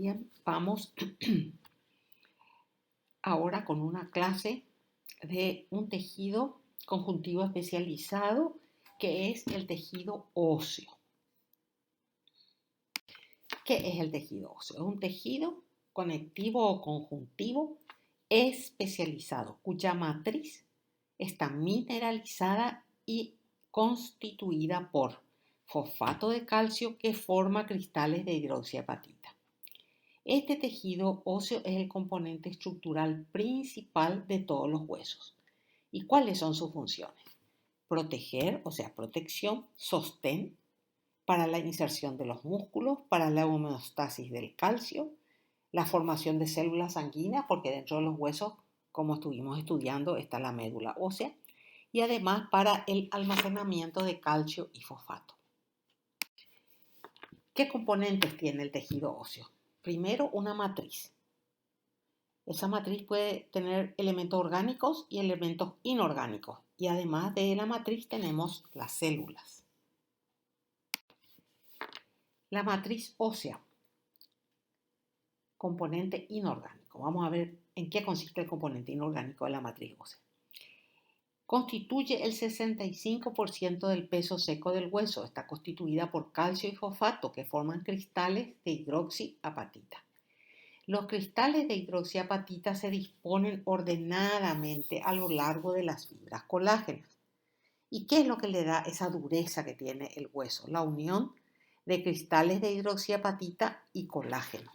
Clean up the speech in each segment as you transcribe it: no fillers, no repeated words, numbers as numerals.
Bien, vamos ahora con una clase de un tejido conjuntivo especializado que es el tejido óseo. ¿Qué es el tejido óseo? Es un tejido conectivo o conjuntivo especializado cuya matriz está mineralizada y constituida por fosfato de calcio que forma cristales de hidroxiapatita. Este tejido óseo es el componente estructural principal de todos los huesos. ¿Y cuáles son sus funciones? Proteger, o sea, protección, sostén para la inserción de los músculos, para la homeostasis del calcio, la formación de células sanguíneas, porque dentro de los huesos, como estuvimos estudiando, está la médula ósea, y además para el almacenamiento de calcio y fosfato. ¿Qué componentes tiene el tejido óseo? Primero, una matriz. Esa matriz puede tener elementos orgánicos y elementos inorgánicos. Y además de la matriz tenemos las células. La matriz ósea, componente inorgánico. Vamos a ver en qué consiste el componente inorgánico de la matriz ósea. Constituye el 65% del peso seco del hueso. Está constituida por calcio y fosfato que forman cristales de hidroxiapatita. Los cristales de hidroxiapatita se disponen ordenadamente a lo largo de las fibras colágenas. ¿Y qué es lo que le da esa dureza que tiene el hueso? La unión de cristales de hidroxiapatita y colágeno.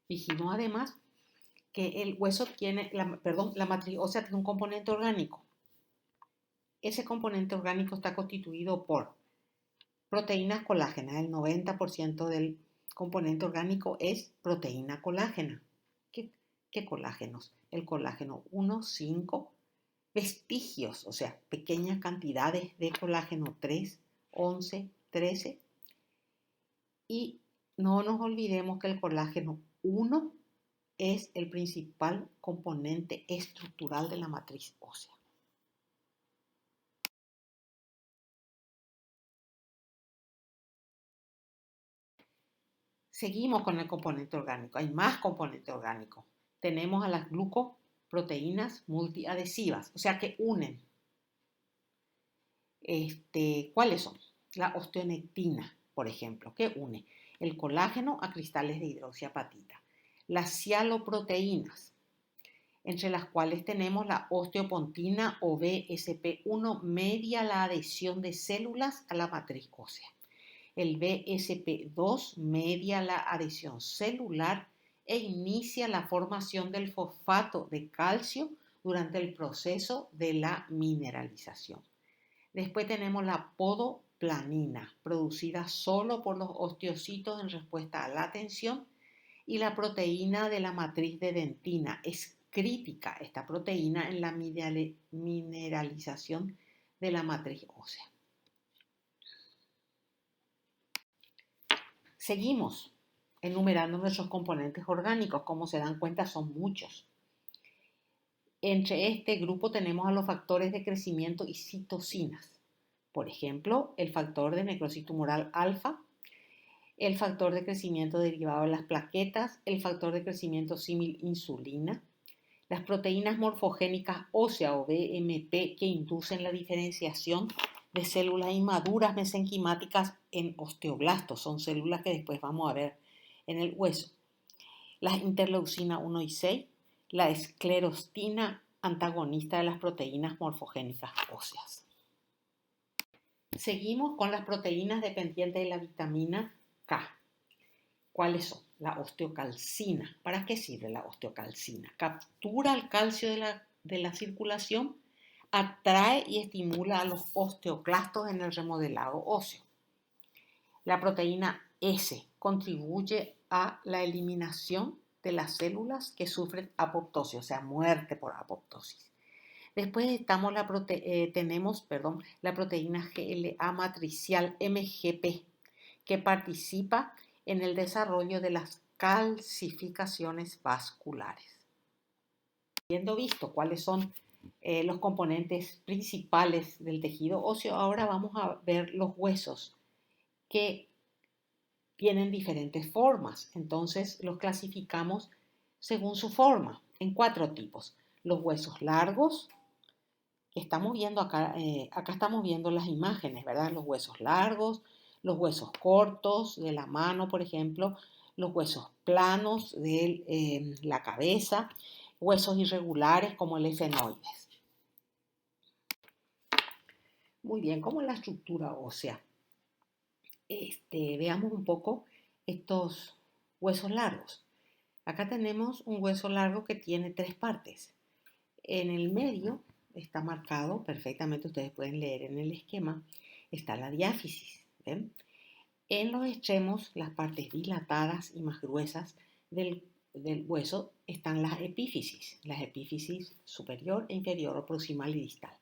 Dijimos además que el hueso tiene, la matriz ósea tiene un componente orgánico. Ese componente orgánico está constituido por proteínas colágenas. El 90% del componente orgánico es proteína colágena. ¿Qué colágenos? El colágeno 1, 5, vestigios, o sea, pequeñas cantidades de colágeno 3, 11, 13. Y no nos olvidemos que el colágeno 1 es el principal componente estructural de la matriz ósea. Seguimos con el componente orgánico. Hay más componente orgánico. Tenemos a las glucoproteínas multiadhesivas, o sea que unen. ¿Cuáles son? La osteonectina, por ejemplo, que une el colágeno a cristales de hidroxiapatita. Las cialoproteínas, entre las cuales tenemos la osteopontina o BSP1, media la adhesión de células a la matriz ósea. El BSP2 media la adhesión celular e inicia la formación del fosfato de calcio durante el proceso de la mineralización. Después tenemos la podoplanina, producida solo por los osteocitos en respuesta a la tensión, y la proteína de la matriz de dentina. Es crítica esta proteína en la mineralización de la matriz ósea. Seguimos enumerando nuestros componentes orgánicos. Como se dan cuenta, son muchos. Entre este grupo tenemos a los factores de crecimiento y citocinas. Por ejemplo, el factor de necrosis tumoral alfa, el factor de crecimiento derivado de las plaquetas, el factor de crecimiento símil insulina, las proteínas morfogénicas óseas o BMP que inducen la diferenciación de células inmaduras mesenquimáticas en osteoblastos, son células que después vamos a ver en el hueso. Las interleucina 1 y 6, la esclerostina antagonista de las proteínas morfogénicas óseas. Seguimos con las proteínas dependientes de la vitamina K. ¿Cuáles son? La osteocalcina. ¿Para qué sirve la osteocalcina? Captura el calcio de la circulación, atrae y estimula a los osteoclastos en el remodelado óseo. La proteína S contribuye a la eliminación de las células que sufren apoptosis, o sea, muerte por apoptosis. Después tenemos la proteína GLA matricial MGP, que participa en el desarrollo de las calcificaciones vasculares. Habiendo visto cuáles son los componentes principales del tejido óseo, ahora vamos a ver los huesos que tienen diferentes formas, entonces los clasificamos según su forma, en 4 tipos. Los huesos largos, que estamos viendo acá, acá estamos viendo las imágenes, ¿verdad? Los huesos largos, los huesos cortos de la mano, por ejemplo, los huesos planos de la cabeza, huesos irregulares como el efenoides. Muy bien, ¿cómo es la estructura ósea? Veamos un poco estos huesos largos. Acá tenemos un hueso largo que tiene 3 partes. En el medio está marcado perfectamente, ustedes pueden leer en el esquema, está la diáfisis. ¿Ven? En los extremos, las partes dilatadas y más gruesas del hueso están las epífisis superior e inferior o proximal y distal.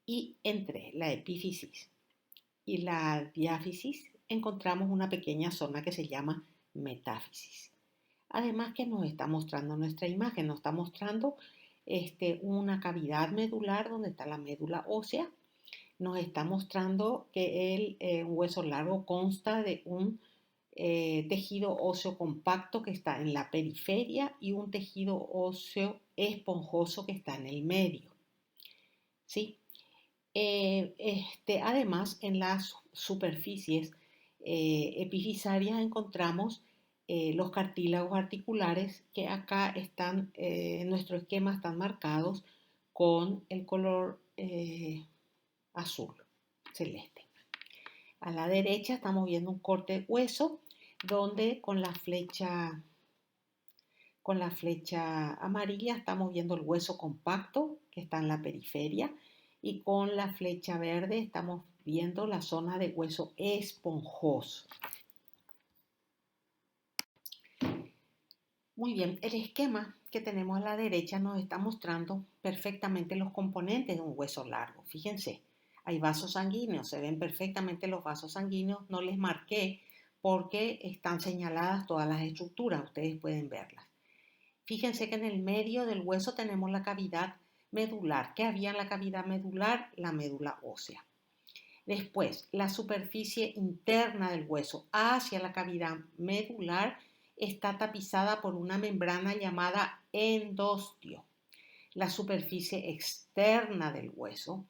Y entre la epífisis y la diáfisis encontramos una pequeña zona que se llama metáfisis. Además que nos está mostrando nuestra imagen, nos está mostrando una cavidad medular donde está la médula ósea. Nos está mostrando que el hueso largo consta de un tejido óseo compacto que está en la periferia y un tejido óseo esponjoso que está en el medio. ¿Sí? Además, en las superficies epifisarias encontramos los cartílagos articulares que acá están, en nuestro esquema están marcados con el color azul, celeste. A la derecha estamos viendo un corte de hueso donde con la flecha amarilla estamos viendo el hueso compacto que está en la periferia y con la flecha verde estamos viendo la zona de hueso esponjoso. Muy bien, el esquema que tenemos a la derecha nos está mostrando perfectamente los componentes de un hueso largo. Fíjense, hay vasos sanguíneos, se ven perfectamente los vasos sanguíneos, no les marqué porque están señaladas todas las estructuras, ustedes pueden verlas. Fíjense que en el medio del hueso tenemos la cavidad medular. ¿Qué había en la cavidad medular? La médula ósea. Después, la superficie interna del hueso hacia la cavidad medular está tapizada por una membrana llamada endostio. La superficie externa del hueso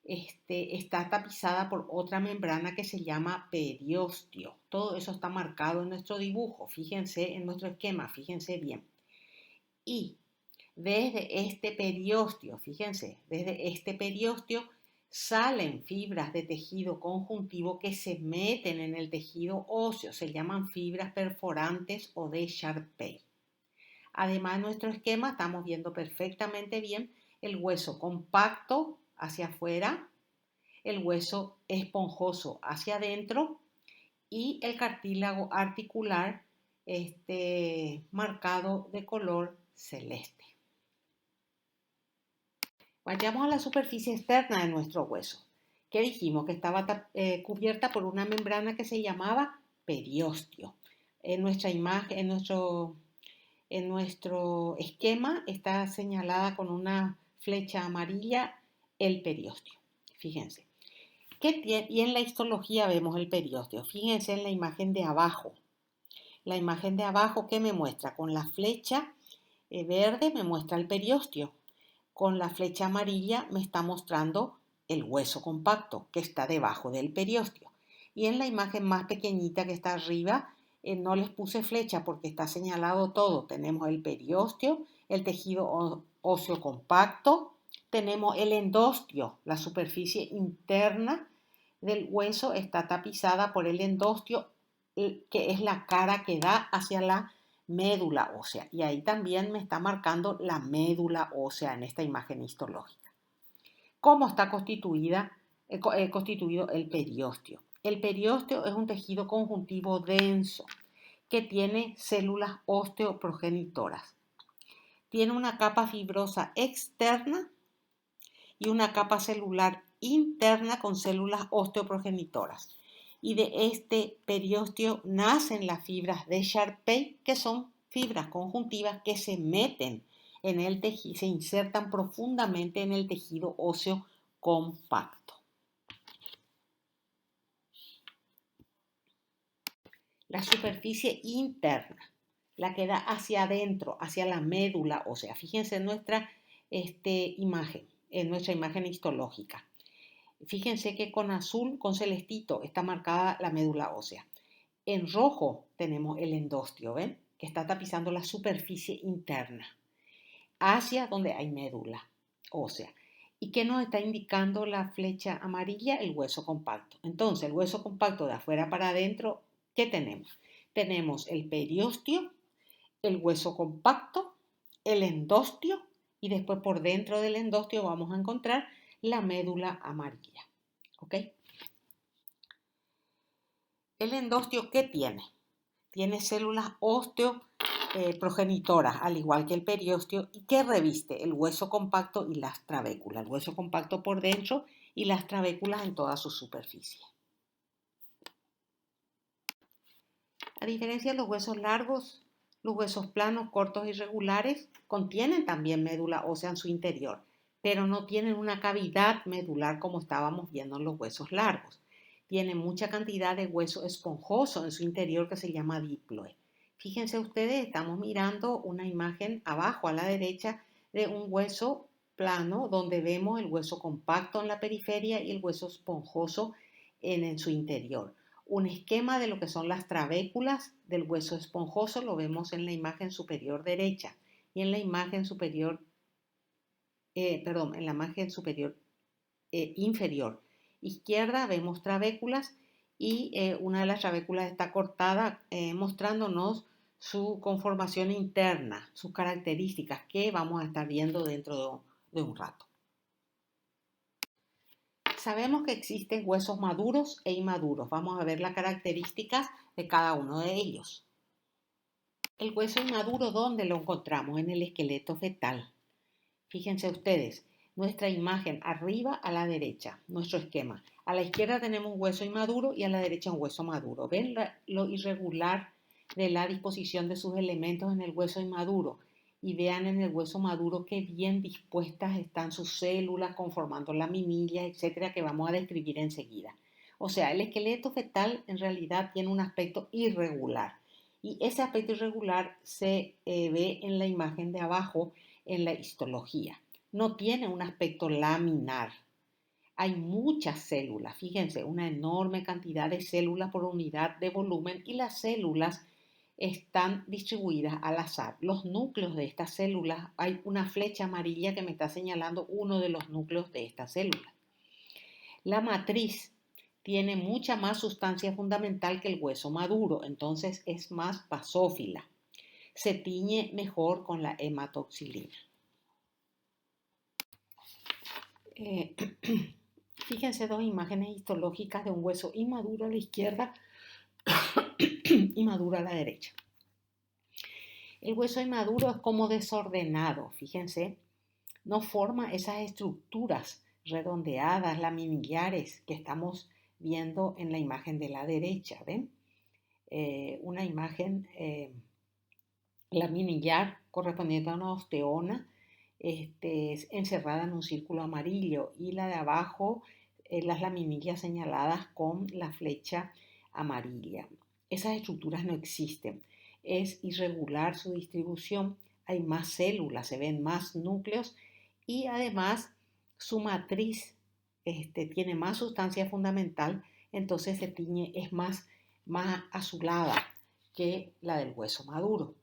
está tapizada por otra membrana que se llama periostio. Todo eso está marcado en nuestro dibujo. Fíjense en nuestro esquema, fíjense bien. Y desde este periostio, fíjense, desde este periostio salen fibras de tejido conjuntivo que se meten en el tejido óseo, se llaman fibras perforantes o de Sharpey. Además, en nuestro esquema estamos viendo perfectamente bien el hueso compacto hacia afuera, el hueso esponjoso hacia adentro y el cartílago articular marcado de color celeste. Vayamos a la superficie externa de nuestro hueso, que dijimos que estaba cubierta por una membrana que se llamaba periostio. En nuestra imagen, en nuestro esquema está señalada con una flecha amarilla el periostio. Fíjense. Y en la histología vemos el periostio. Fíjense en la imagen de abajo. La imagen de abajo, ¿qué me muestra? Con la flecha verde me muestra el periostio. Con la flecha amarilla me está mostrando el hueso compacto que está debajo del periostio. Y en la imagen más pequeñita que está arriba, no les puse flecha porque está señalado todo. Tenemos el periostio, el tejido óseo compacto, tenemos el endostio, la superficie interna del hueso está tapizada por el endostio, que es la cara que da hacia la médula ósea. Y ahí también me está marcando la médula ósea en esta imagen histológica. ¿Cómo está constituido el periostio? El periostio es un tejido conjuntivo denso que tiene células osteoprogenitoras. Tiene una capa fibrosa externa y una capa celular interna con células osteoprogenitoras. Y de este periostio nacen las fibras de Sharpey, que son fibras conjuntivas que se meten en el tejido, se insertan profundamente en el tejido óseo compacto. La superficie interna, la que da hacia adentro, hacia la médula ósea. Fíjense en nuestra imagen histológica. Fíjense que con azul, con celestito, está marcada la médula ósea. En rojo tenemos el endostio, ¿ven? Que está tapizando la superficie interna, hacia donde hay médula ósea. ¿Y qué nos está indicando la flecha amarilla? El hueso compacto. Entonces, el hueso compacto de afuera para adentro, ¿qué tenemos? Tenemos el periostio, el hueso compacto, el endostio y después por dentro del endostio vamos a encontrar la médula amarilla. ¿Ok? ¿El endostio qué tiene? Tiene células osteoprogenitoras, al igual que el periostio, y que reviste el hueso compacto y las trabéculas. El hueso compacto por dentro y las trabéculas en toda su superficie. A diferencia de los huesos largos, los huesos planos, cortos y regulares contienen también médula ósea en su interior, pero no tienen una cavidad medular como estábamos viendo en los huesos largos. Tienen mucha cantidad de hueso esponjoso en su interior que se llama diploe. Fíjense ustedes, estamos mirando una imagen abajo a la derecha de un hueso plano donde vemos el hueso compacto en la periferia y el hueso esponjoso en su interior. Un esquema de lo que son las trabéculas del hueso esponjoso lo vemos en la imagen superior derecha y en la imagen superior, inferior izquierda vemos trabéculas y una de las trabéculas está cortada mostrándonos su conformación interna, sus características que vamos a estar viendo dentro de un rato. Sabemos que existen huesos maduros e inmaduros. Vamos a ver las características de cada uno de ellos. El hueso inmaduro, ¿dónde lo encontramos? En el esqueleto fetal. Fíjense ustedes, nuestra imagen arriba a la derecha, nuestro esquema. A la izquierda tenemos un hueso inmaduro y a la derecha un hueso maduro. ¿Ven lo irregular de la disposición de sus elementos en el hueso inmaduro? Y vean en el hueso maduro qué bien dispuestas están sus células conformando laminillas, etcétera, que vamos a describir enseguida. O sea, el esqueleto fetal en realidad tiene un aspecto irregular. Y ese aspecto irregular se ve en la imagen de abajo en la histología. No tiene un aspecto laminar. Hay muchas células, fíjense, una enorme cantidad de células por unidad de volumen y las células están distribuidas al azar. Los núcleos de estas células, hay una flecha amarilla que me está señalando uno de los núcleos de estas células. La matriz tiene mucha más sustancia fundamental que el hueso maduro, entonces es más basófila. Se tiñe mejor con la hematoxilina. Fíjense dos imágenes histológicas de un hueso inmaduro a la izquierda y maduro a la derecha. El hueso inmaduro es como desordenado, fíjense, no forma esas estructuras redondeadas, laminillares que estamos viendo en la imagen de la derecha, ¿ven? Una imagen laminillar correspondiente a una osteona encerrada en un círculo amarillo y la de abajo las laminillas señaladas con la flecha amarilla. Esas estructuras no existen. Es irregular su distribución, hay más células, se ven más núcleos y además su matriz tiene más sustancia fundamental, entonces se tiñe, es más azulada que la del hueso maduro.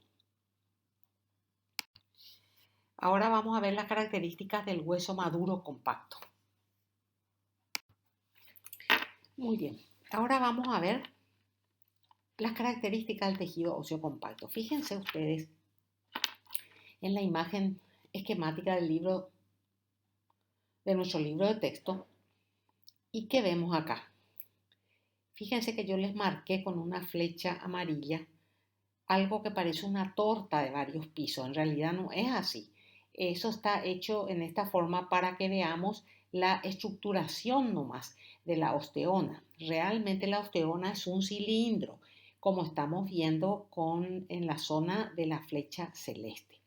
Ahora vamos a ver las características del hueso maduro compacto. Muy bien, ahora vamos a ver las características del tejido óseo compacto. Fíjense ustedes en la imagen esquemática del libro, de nuestro libro de texto, y ¿qué vemos acá? Fíjense que yo les marqué con una flecha amarilla algo que parece una torta de varios pisos. En realidad no es así. Eso está hecho en esta forma para que veamos la estructuración nomás de la osteona. Realmente la osteona es un cilindro, como estamos viendo en la zona de la flecha celeste.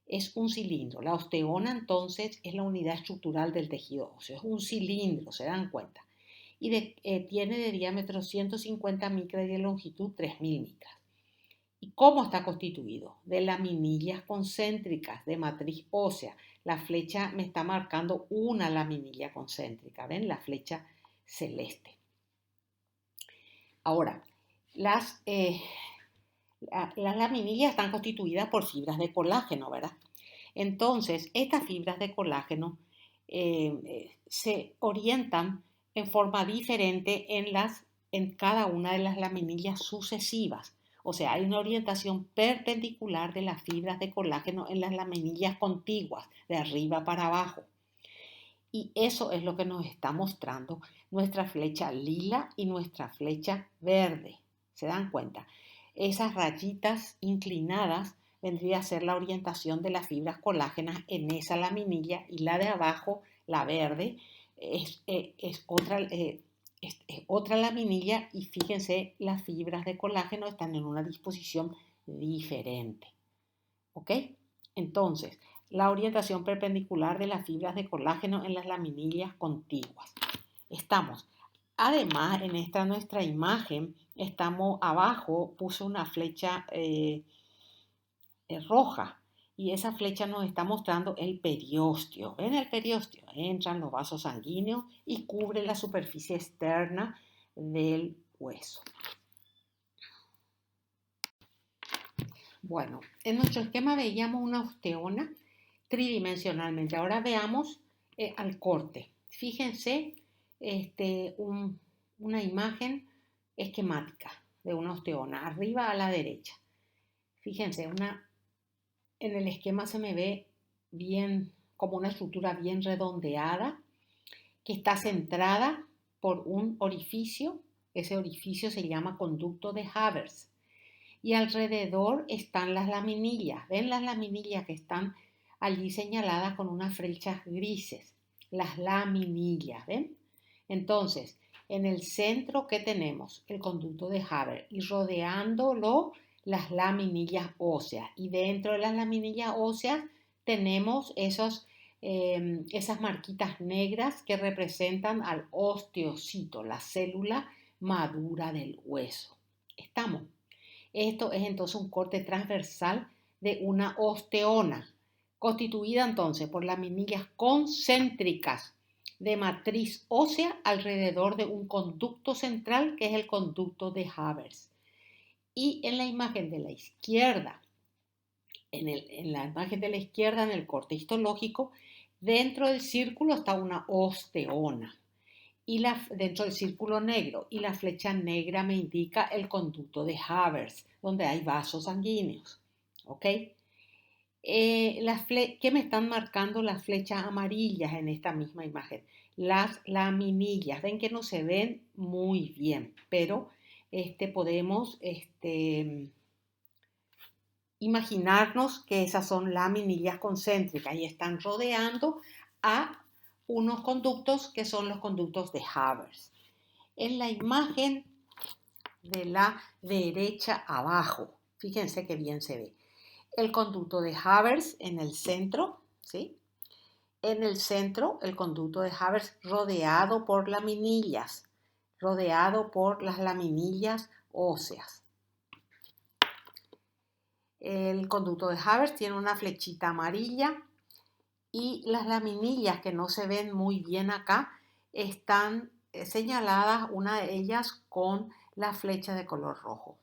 Es un cilindro. La osteona entonces es la unidad estructural del tejido óseo. Es un cilindro, ¿se dan cuenta? tiene de diámetro 150 micras y de longitud 3000 micras. ¿Y cómo está constituido? De laminillas concéntricas de matriz ósea. La flecha me está marcando una laminilla concéntrica, ¿ven? La flecha celeste. Ahora, las laminillas están constituidas por fibras de colágeno, ¿verdad? Entonces, estas fibras de colágeno se orientan en forma diferente en cada una de las laminillas sucesivas. O sea, hay una orientación perpendicular de las fibras de colágeno en las laminillas contiguas, de arriba para abajo. Y eso es lo que nos está mostrando nuestra flecha lila y nuestra flecha verde. ¿Se dan cuenta? Esas rayitas inclinadas vendría a ser la orientación de las fibras colágenas en esa laminilla, y la de abajo, la verde, es otra laminilla, y fíjense, las fibras de colágeno están en una disposición diferente. ¿Ok? Entonces, la orientación perpendicular de las fibras de colágeno en las laminillas contiguas. Además, en esta nuestra imagen, estamos abajo, puse una flecha roja, y esa flecha nos está mostrando el periósteo. ¿Ven el periósteo? Entran los vasos sanguíneos y cubre la superficie externa del hueso. Bueno, en nuestro esquema veíamos una osteona tridimensionalmente. Ahora veamos al corte. Fíjense una imagen esquemática de una osteona, arriba a la derecha. Fíjense, en el esquema se me ve bien, como una estructura bien redondeada, que está centrada por un orificio. Ese orificio se llama conducto de Havers. Y alrededor están las laminillas. ¿Ven las laminillas que están allí señaladas con unas flechas grises? Las laminillas, ¿ven? Entonces, en el centro, ¿qué tenemos? El conducto de Havers, y rodeándolo las laminillas óseas. Y dentro de las laminillas óseas tenemos esas marquitas negras que representan al osteocito, la célula madura del hueso. ¿Estamos? Esto es entonces un corte transversal de una osteona, constituida entonces por laminillas concéntricas de matriz ósea alrededor de un conducto central, que es el conducto de Havers. Y en la imagen de la izquierda, en el corte histológico, dentro del círculo está una osteona, y dentro del círculo negro, y la flecha negra me indica el conducto de Havers, donde hay vasos sanguíneos. ¿Ok? ¿Qué me están marcando las flechas amarillas en esta misma imagen? Las laminillas. Ven que no se ven muy bien, pero podemos imaginarnos que esas son laminillas concéntricas y están rodeando a unos conductos que son los conductos de Havers. En la imagen de la derecha abajo, fíjense que bien se ve. El conducto de Havers en el centro, ¿sí? En el centro, el conducto de Havers rodeado por laminillas, rodeado por las laminillas óseas. El conducto de Havers tiene una flechita amarilla, y las laminillas, que no se ven muy bien acá, están señaladas, una de ellas con la flecha de color rojo.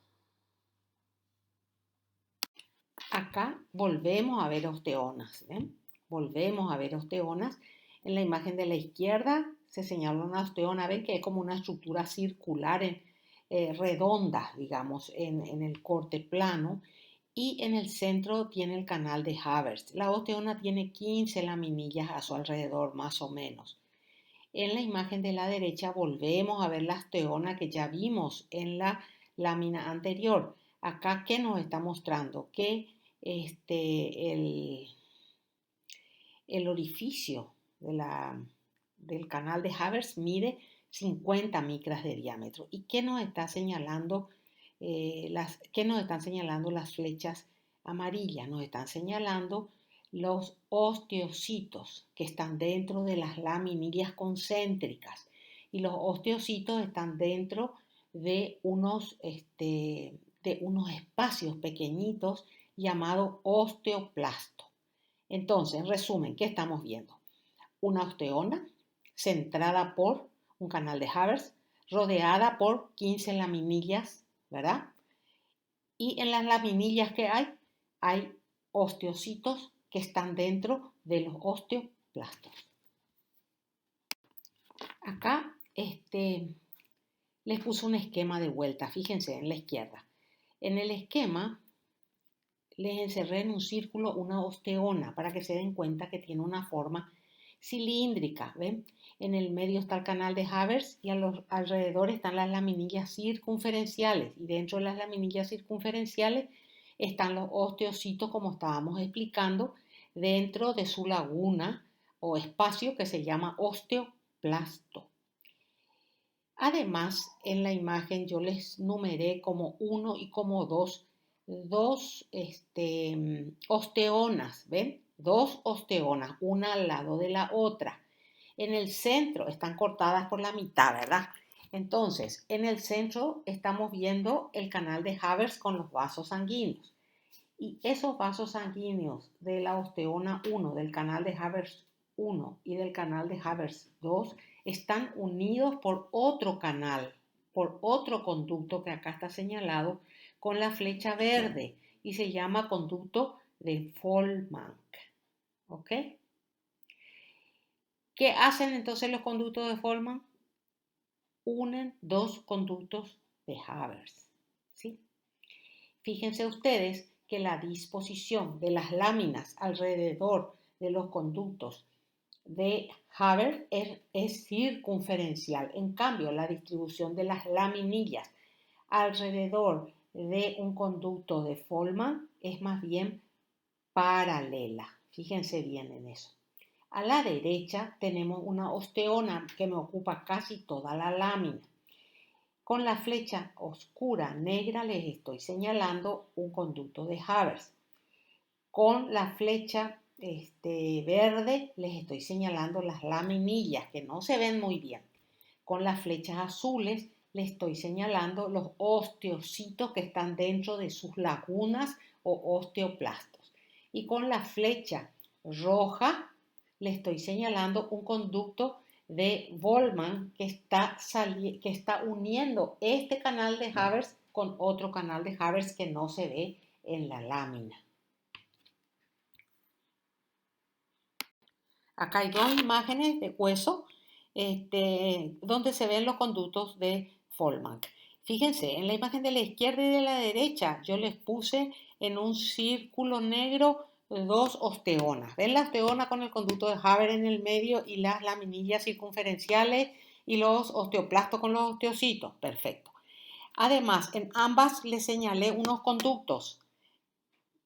Acá volvemos a ver osteonas, ¿ven? Volvemos a ver osteonas. En la imagen de la izquierda se señala una osteona, ven que es como una estructura circular, redonda, digamos, en el corte plano. Y en el centro tiene el canal de Havers. La osteona tiene 15 laminillas a su alrededor, más o menos. En la imagen de la derecha volvemos a ver la osteona que ya vimos en la lámina anterior. Acá, ¿qué nos está mostrando? Que el orificio del canal de Havers mide 50 micras de diámetro. ¿Y qué nos está señalando? ¿Qué nos están señalando las flechas amarillas? Nos están señalando los osteocitos que están dentro de las laminillas concéntricas. y los osteocitos están dentro de unos espacios pequeñitos llamados osteoplastos. Entonces, en resumen, ¿qué estamos viendo? Una osteona centrada por un canal de Haber, rodeada por 15 laminillas, ¿verdad? Y en las laminillas que hay osteocitos que están dentro de los osteoplastos. Acá les puse un esquema de vuelta, fíjense en la izquierda. En el esquema les encerré en un círculo una osteona para que se den cuenta que tiene una forma cilíndrica, ¿ven? En el medio está el canal de Haber y a los alrededor están las laminillas circunferenciales y dentro de las laminillas circunferenciales están los osteocitos, como estábamos explicando, dentro de su laguna o espacio que se llama osteoplasto. Además, en la imagen yo les numeré como 1 y como 2 osteonas, ¿ven? 2 osteonas, una al lado de la otra. En el centro están cortadas por la mitad, ¿verdad? Entonces, en el centro estamos viendo el canal de Haber con los vasos sanguíneos. Y esos vasos sanguíneos de la osteona 1, del canal de Haber 1 y del canal de Haber 2 están unidos por otro canal, por otro conducto que acá está señalado con la flecha verde y se llama conducto de Volkmann. ¿Ok? ¿Qué hacen entonces los conductos de Volkmann? Unen dos conductos de Haber. ¿Sí? Fíjense ustedes que la disposición de las láminas alrededor de los conductos de Haber es circunferencial. En cambio, la distribución de las laminillas alrededor de un conducto de Volkmann es más bien paralela. Fíjense bien en eso. A la derecha tenemos una osteona que me ocupa casi toda la lámina. Con la flecha oscura negra les estoy señalando un conducto de Haber. Con la flecha verde les estoy señalando las laminillas que no se ven muy bien. Con las flechas azules les estoy señalando los osteocitos que están dentro de sus lagunas o osteoplastos. Y con la flecha roja les estoy señalando un conducto de Volkmann que está uniendo este canal de Haber con otro canal de Haber que no se ve en la lámina. Acá hay dos imágenes de hueso donde se ven los conductos de Volkmann. Fíjense, en la imagen de la izquierda y de la derecha yo les puse en un círculo negro dos osteonas. ¿Ven la osteona con el conducto de Haber en el medio y las laminillas circunferenciales y los osteoplastos con los osteocitos? Perfecto. Además, en ambas les señalé unos conductos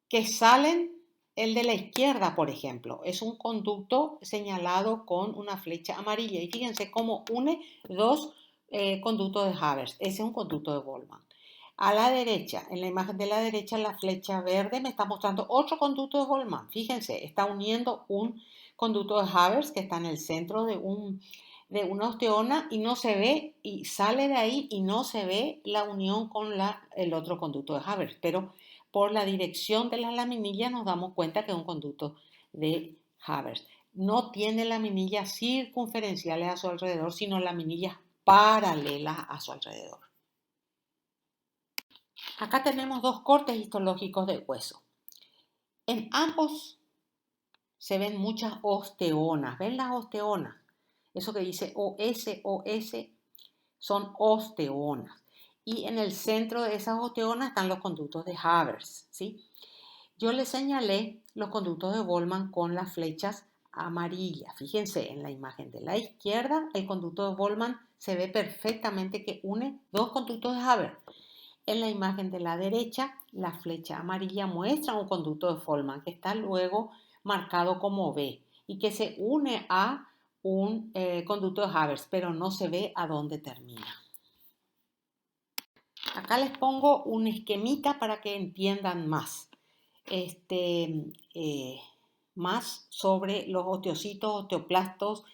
que salen. El de la izquierda, por ejemplo, es un conducto señalado con una flecha amarilla. Y fíjense cómo une dos conductos de Haber. Ese es un conducto de Volkmann. A la derecha, en la imagen de la derecha, la flecha verde me está mostrando otro conducto de Volkmann. Fíjense, está uniendo un conducto de Haber que está en el centro de una osteona y no se ve, y sale de ahí y no se ve la unión con el otro conducto de Haber. Pero por la dirección de las laminillas nos damos cuenta que es un conducto de Haber. No tiene laminillas circunferenciales a su alrededor, sino laminillas paralelas a su alrededor. Acá tenemos dos cortes histológicos de hueso. En ambos se ven muchas osteonas. ¿Ven las osteonas? Eso que dice OS son osteonas. Y en el centro de esas osteonas están los conductos de Haber, ¿sí? Yo les señalé los conductos de Volkmann con las flechas amarillas. Fíjense, en la imagen de la izquierda, el conducto de Volkmann se ve perfectamente que une dos conductos de Haber. En la imagen de la derecha, la flecha amarilla muestra un conducto de Volkmann que está luego marcado como B y que se une a un conducto de Haber, pero no se ve a dónde termina. Acá les pongo un esquemita para que entiendan más. Más sobre los osteocitos, osteoplastos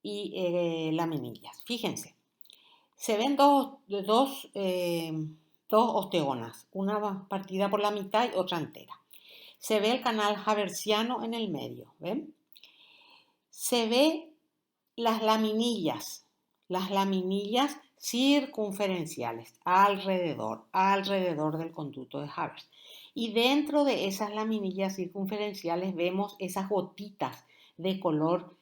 y laminillas. Fíjense, se ven dos osteonas, una partida por la mitad y otra entera. Se ve el canal haversiano en el medio, ¿ven? Se ve las laminillas circunferenciales alrededor del conducto de Havers. Y dentro de esas laminillas circunferenciales vemos esas gotitas de color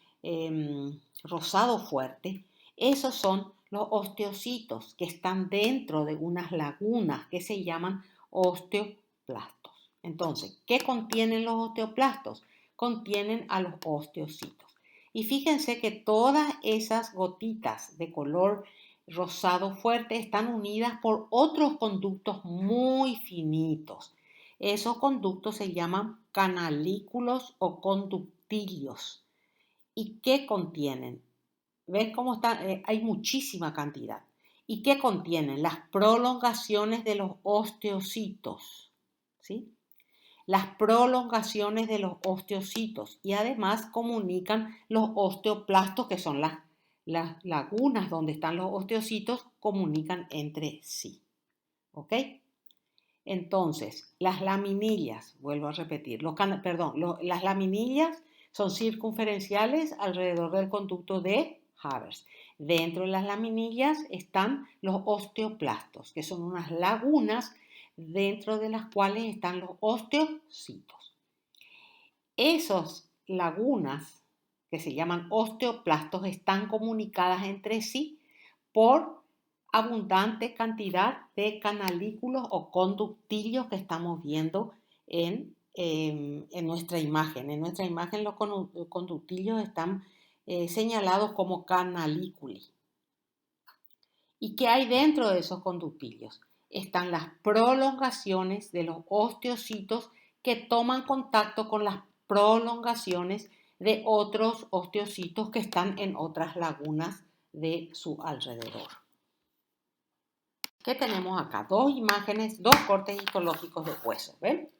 rosado fuerte. Esos son los osteocitos que están dentro de unas lagunas que se llaman osteoplastos. Entonces, ¿qué contienen los osteoplastos? Contienen a los osteocitos. Y fíjense que todas esas gotitas de color rosado fuerte están unidas por otros conductos muy finitos. Esos conductos se llaman canalículos o conductilios. ¿Y qué contienen? ¿Ves cómo están? Hay muchísima cantidad. ¿Y qué contienen? Las prolongaciones de los osteocitos, ¿sí? Las prolongaciones de los osteocitos y además comunican los osteoplastos, que son las lagunas donde están los osteocitos, comunican entre sí. ¿Ok? Entonces, las laminillas, vuelvo a repetir, las laminillas son circunferenciales alrededor del conducto de Havers. Dentro de las laminillas están los osteoplastos, que son unas lagunas dentro de las cuales están los osteocitos. Esas lagunas, que se llaman osteoplastos, están comunicadas entre sí por abundante cantidad de canalículos o conductillos que estamos viendo en nuestra imagen. En nuestra imagen los conductillos están señalados como canalículi. ¿Y qué hay dentro de esos conductillos? Están las prolongaciones de los osteocitos que toman contacto con las prolongaciones de otros osteocitos que están en otras lagunas de su alrededor. ¿Qué tenemos acá? Dos imágenes, dos cortes histológicos de huesos, ¿ven?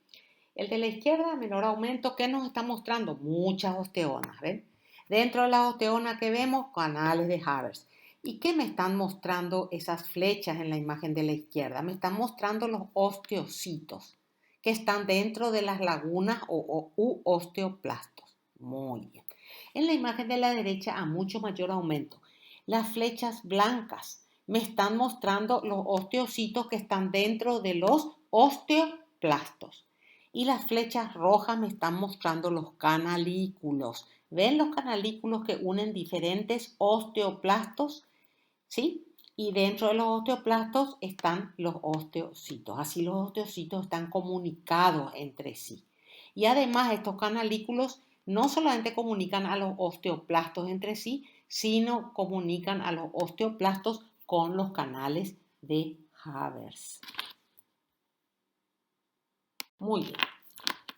El de la izquierda, menor aumento, ¿qué nos está mostrando? Muchas osteonas, ¿ven? Dentro de las osteonas que vemos, canales de Havers. ¿Y qué me están mostrando esas flechas en la imagen de la izquierda? Me están mostrando los osteocitos que están dentro de las lagunas u osteoplastos. Muy bien. En la imagen de la derecha, a mucho mayor aumento, las flechas blancas me están mostrando los osteocitos que están dentro de los osteoplastos. Y las flechas rojas me están mostrando los canalículos. ¿Ven los canalículos que unen diferentes osteoplastos? ¿Sí? Y dentro de los osteoplastos están los osteocitos. Así los osteocitos están comunicados entre sí. Y además estos canalículos no solamente comunican a los osteoplastos entre sí, sino comunican a los osteoplastos con los canales de Havers. Muy bien.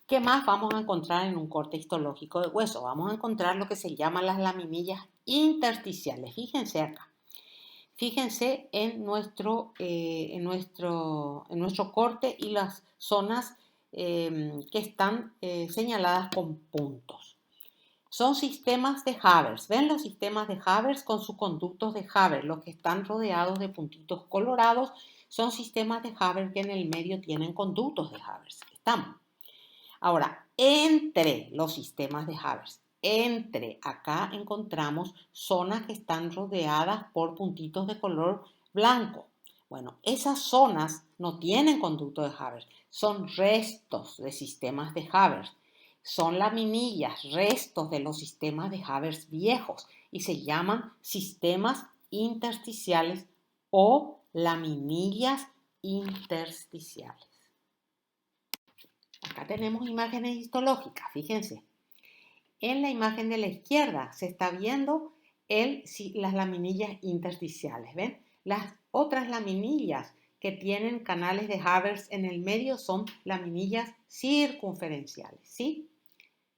¿Qué más vamos a encontrar en un corte histológico de hueso? Vamos a encontrar lo que se llaman las laminillas intersticiales. Fíjense acá. Fíjense en nuestro corte y las zonas que están señaladas con puntos. Son sistemas de Havers. ¿Ven los sistemas de Havers con sus conductos de Havers? Los que están rodeados de puntitos colorados son sistemas de Havers que en el medio tienen conductos de Havers. ¿Estamos? Ahora, entre los sistemas de Havers, acá encontramos zonas que están rodeadas por puntitos de color blanco. Bueno, esas zonas no tienen conducto de Havers, son restos de sistemas de Havers. Son laminillas, restos de los sistemas de Havers viejos y se llaman sistemas intersticiales o laminillas intersticiales. Acá tenemos imágenes histológicas, fíjense. En la imagen de la izquierda se está viendo las laminillas intersticiales, ¿ven? Las otras laminillas que tienen canales de Havers en el medio son laminillas circunferenciales, ¿sí?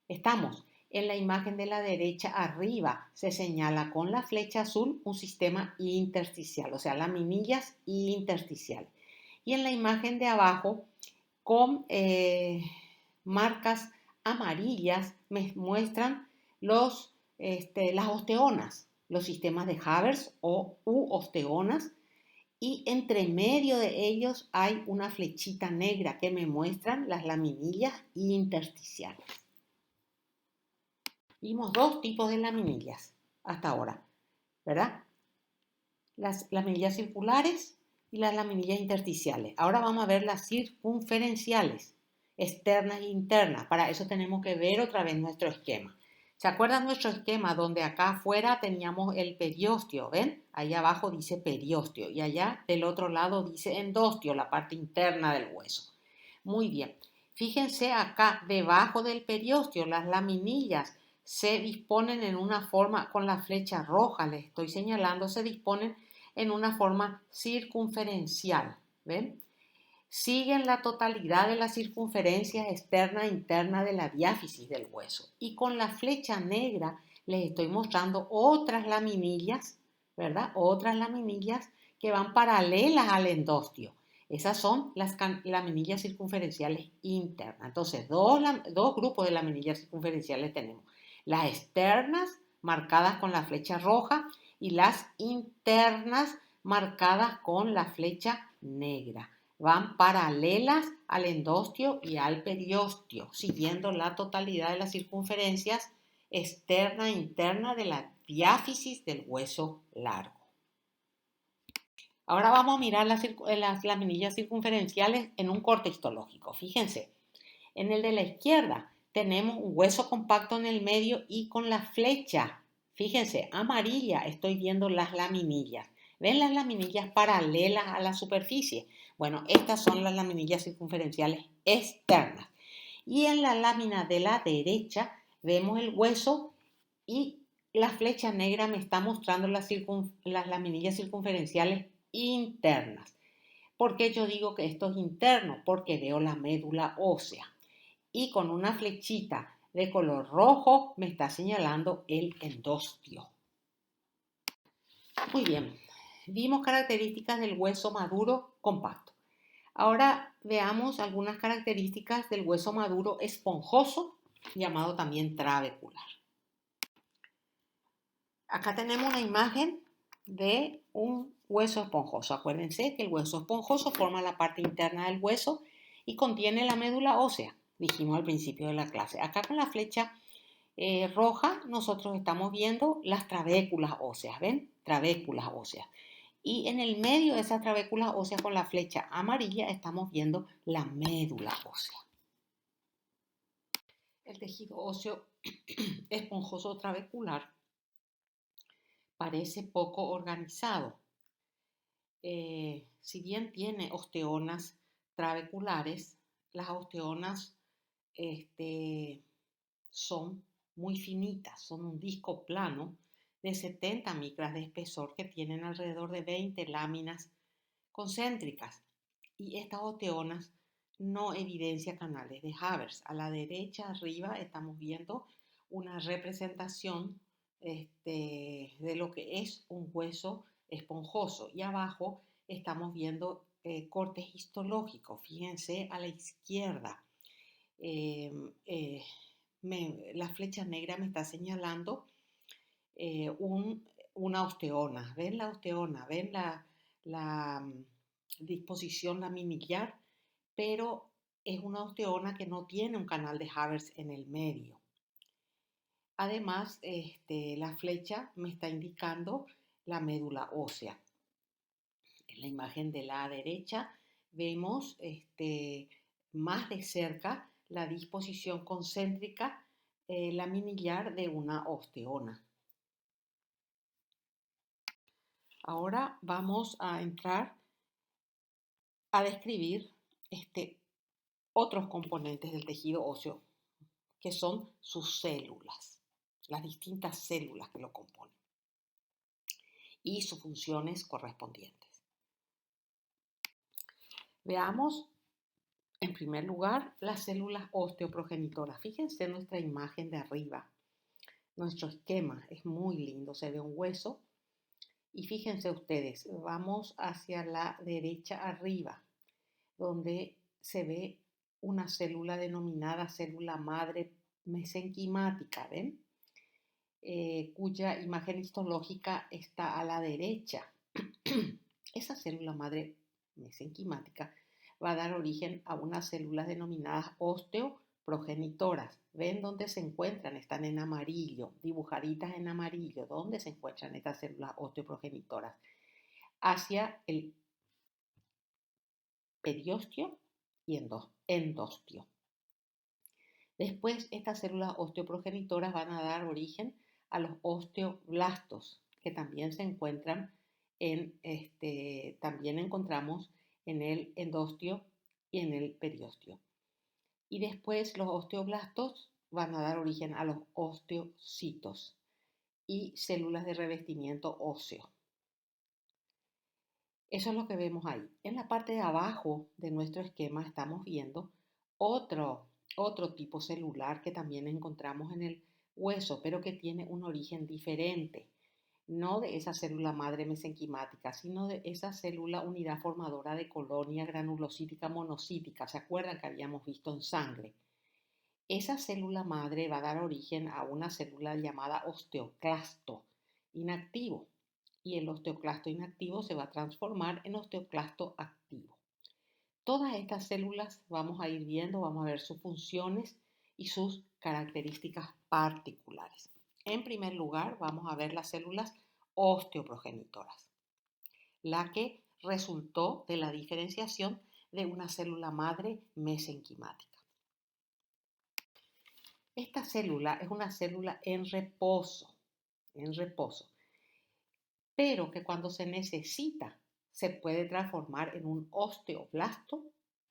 Estamos. En la imagen de la derecha arriba se señala con la flecha azul un sistema intersticial, o sea, laminillas intersticiales. Y en la imagen de abajo con marcas amarillas me muestran las osteonas. los sistemas de Haber u osteonas, y entre medio de ellos hay una flechita negra que me muestran las laminillas intersticiales. Vimos dos tipos de laminillas hasta ahora, ¿verdad? Las laminillas circulares y las laminillas intersticiales. Ahora vamos a ver las circunferenciales, externas e internas. Para eso tenemos que ver otra vez nuestro esquema. ¿Se acuerdan nuestro esquema donde acá afuera teníamos el periósteo? ¿Ven? Ahí abajo dice periósteo y allá del otro lado dice endostio, la parte interna del hueso. Muy bien. Fíjense acá debajo del periósteo, las laminillas se disponen en una forma, con la flecha roja les estoy señalando, se disponen en una forma circunferencial. ¿Ven? Siguen la totalidad de las circunferencias externa e interna de la diáfisis del hueso. Y con la flecha negra les estoy mostrando otras laminillas, ¿verdad? Otras laminillas que van paralelas al endostio. Esas son las laminillas circunferenciales internas. Entonces, dos grupos de laminillas circunferenciales tenemos. Las externas, marcadas con la flecha roja, y las internas, marcadas con la flecha negra. Van paralelas al endostio y al periósteo, siguiendo la totalidad de las circunferencias externa e interna de la diáfisis del hueso largo. Ahora vamos a mirar las laminillas circunferenciales en un corte histológico. Fíjense, en el de la izquierda tenemos un hueso compacto en el medio y con la flecha, fíjense, amarilla, estoy viendo las laminillas. ¿Ven las laminillas paralelas a la superficie? Bueno, estas son las laminillas circunferenciales externas. Y en la lámina de la derecha vemos el hueso y la flecha negra me está mostrando las laminillas circunferenciales internas. ¿Por qué yo digo que esto es interno? Porque veo la médula ósea. Y con una flechita de color rojo me está señalando el endostio. Muy bien, vimos características del hueso maduro compacto. Ahora veamos algunas características del hueso maduro esponjoso, llamado también trabecular. Acá tenemos una imagen de un hueso esponjoso. Acuérdense que el hueso esponjoso forma la parte interna del hueso y contiene la médula ósea, dijimos al principio de la clase. Acá con la flecha roja nosotros estamos viendo las trabéculas óseas, ¿ven? Trabéculas óseas. Y en el medio de esas trabéculas óseas con la flecha amarilla estamos viendo la médula ósea. El tejido óseo esponjoso trabecular parece poco organizado. Si bien tiene osteonas trabeculares, las osteonas son muy finitas, son un disco plano de 70 micras de espesor que tienen alrededor de 20 láminas concéntricas. Y estas osteonas no evidencian canales de Haber. A la derecha arriba estamos viendo una representación de lo que es un hueso esponjoso y abajo estamos viendo cortes histológicos. Fíjense a la izquierda. La flecha negra me está señalando una osteona. ¿Ven la osteona? ¿Ven la disposición laminillar? Pero es una osteona que no tiene un canal de Haber en el medio. Además, la flecha me está indicando la médula ósea. En la imagen de la derecha vemos más de cerca la disposición concéntrica laminillar de una osteona. Ahora vamos a entrar a describir otros componentes del tejido óseo, que son sus células, las distintas células que lo componen y sus funciones correspondientes. Veamos, en primer lugar, las células osteoprogenitoras. Fíjense en nuestra imagen de arriba. Nuestro esquema es muy lindo, se ve un hueso. Y fíjense ustedes, vamos hacia la derecha arriba, donde se ve una célula denominada célula madre mesenquimática, ¿ven? cuya imagen histológica está a la derecha. Esa célula madre mesenquimática va a dar origen a unas células denominadas osteoprogenitoras. ¿Ven dónde se encuentran? Están en amarillo, dibujaditas en amarillo. ¿Dónde se encuentran estas células osteoprogenitoras? Hacia el periostio y endostio. Después, estas células osteoprogenitoras van a dar origen a los osteoblastos, que también se encuentran también encontramos en el endostio y en el periostio. Y después los osteoblastos van a dar origen a los osteocitos y células de revestimiento óseo. Eso es lo que vemos ahí. En la parte de abajo de nuestro esquema estamos viendo otro tipo celular que también encontramos en el hueso, pero que tiene un origen diferente. No de esa célula madre mesenquimática, sino de esa célula unidad formadora de colonia granulocítica monocítica. ¿Se acuerdan que habíamos visto en sangre? Esa célula madre va a dar origen a una célula llamada osteoclasto inactivo y el osteoclasto inactivo se va a transformar en osteoclasto activo. Todas estas células vamos a ir viendo, vamos a ver sus funciones y sus características particulares. En primer lugar, vamos a ver las células osteoprogenitoras, la que resultó de la diferenciación de una célula madre mesenquimática. Esta célula es una célula en reposo, pero que cuando se necesita se puede transformar en un osteoblasto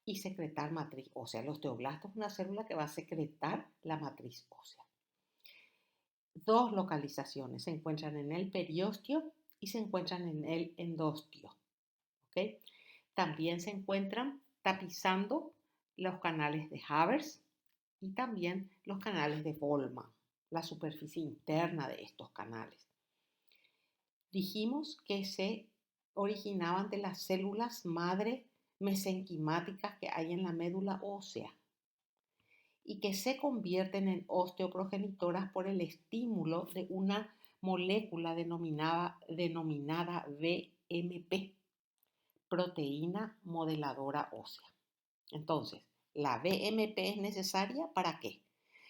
y secretar matriz ósea. El osteoblasto es una célula que va a secretar la matriz ósea. Dos localizaciones se encuentran en el periostio y se encuentran en el endostio. ¿Okay? También se encuentran tapizando los canales de Havers y también los canales de Volman, la superficie interna de estos canales. Dijimos que se originaban de las células madre mesenquimáticas que hay en la médula ósea y que se convierten en osteoprogenitoras por el estímulo de una molécula denominada BMP, proteína modeladora ósea. Entonces, la BMP es necesaria ¿para qué?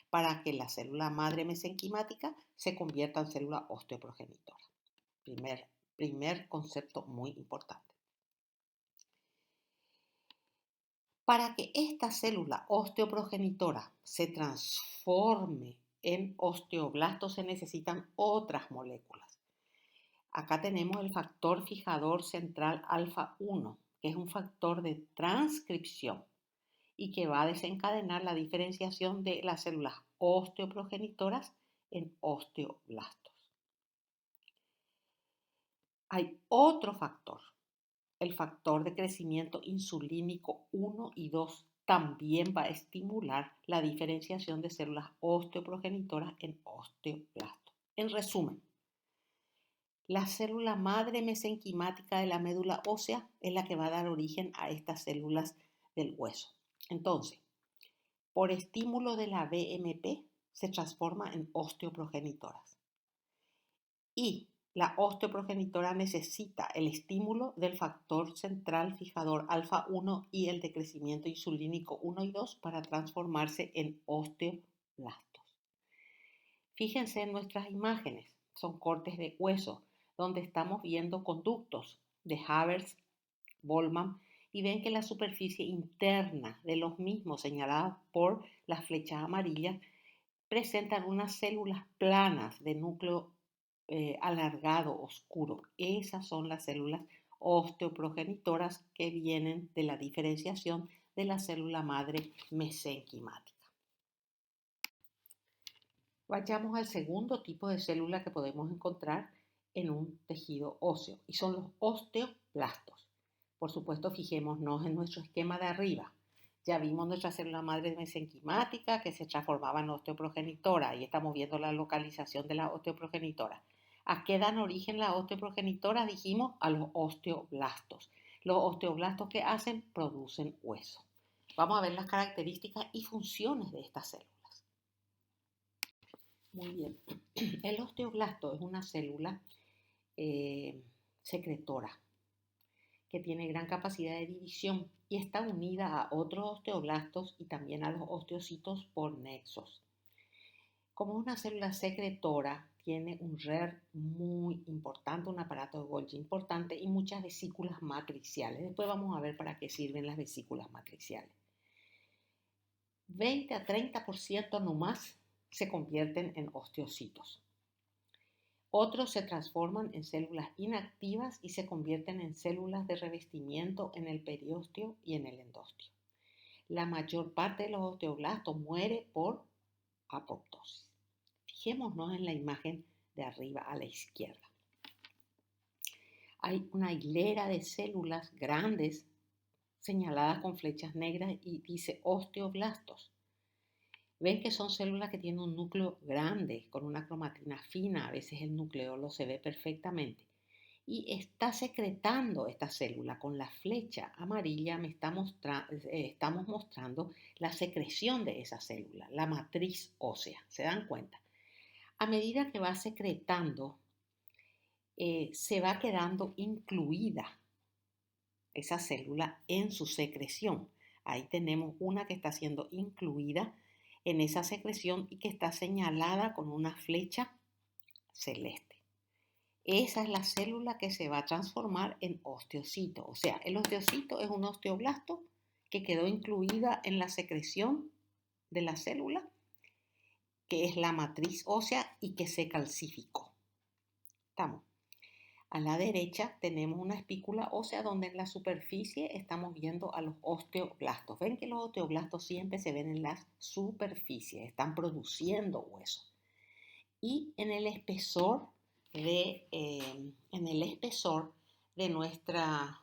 Para que la célula madre mesenquimática se convierta en célula osteoprogenitora. Primer concepto muy importante. Para que esta célula osteoprogenitora se transforme en osteoblasto se necesitan otras moléculas. Acá tenemos el factor fijador central alfa 1, que es un factor de transcripción y que va a desencadenar la diferenciación de las células osteoprogenitoras en osteoblastos. Hay otro factor, el factor de crecimiento insulínico 1 y 2 también va a estimular la diferenciación de células osteoprogenitoras en osteoblastos. En resumen, la célula madre mesenquimática de la médula ósea es la que va a dar origen a estas células del hueso. Entonces, por estímulo de la BMP se transforma en osteoprogenitoras. Y la osteoprogenitora necesita el estímulo del factor central fijador alfa 1 y el de crecimiento insulínico 1 y 2 para transformarse en osteoblastos. Fíjense en nuestras imágenes, son cortes de hueso, donde estamos viendo conductos de Havers, Volman, y ven que la superficie interna de los mismos, señalada por las flechas amarillas, presentan unas células planas de núcleo alargado, oscuro. Esas son las células osteoprogenitoras que vienen de la diferenciación de la célula madre mesenquimática. Vayamos al segundo tipo de célula que podemos encontrar en un tejido óseo y son los osteoblastos. Por supuesto, fijémonos en nuestro esquema de arriba. Ya vimos nuestra célula madre mesenquimática que se transformaba en osteoprogenitora y estamos viendo la localización de la osteoprogenitora. ¿A qué dan origen las osteoprogenitoras? Dijimos a los osteoblastos. Los osteoblastos, ¿qué hacen? Producen hueso. Vamos a ver las características y funciones de estas células. Muy bien. El osteoblasto es una célula secretora que tiene gran capacidad de división y está unida a otros osteoblastos y también a los osteocitos por nexos. Como es una célula secretora, tiene un RER muy importante, un aparato de Golgi importante y muchas vesículas matriciales. Después vamos a ver para qué sirven las vesículas matriciales. 20 a 30% nomás se convierten en osteocitos. Otros se transforman en células inactivas y se convierten en células de revestimiento en el periósteo y en el endostio. La mayor parte de los osteoblastos muere por apoptosis. Fijémonos en la imagen de arriba a la izquierda. Hay una hilera de células grandes señaladas con flechas negras y dice osteoblastos. Ven que son células que tienen un núcleo grande, con una cromatina fina, a veces el nucleolo se ve perfectamente. Y está secretando esta célula. Con la flecha amarilla estamos mostrando la secreción de esa célula, la matriz ósea. ¿Se dan cuenta? A medida que va secretando, se va quedando incluida esa célula en su secreción. Ahí tenemos una que está siendo incluida en esa secreción y que está señalada con una flecha celeste. Esa es la célula que se va a transformar en osteocito. O sea, el osteocito es un osteoblasto que quedó incluida en la secreción de la célula, que es la matriz ósea y que se calcificó. ¿Estamos? A la derecha tenemos una espícula ósea donde en la superficie estamos viendo a los osteoblastos. Ven que los osteoblastos siempre se ven en la superficie, están produciendo hueso. Y en el espesor de nuestra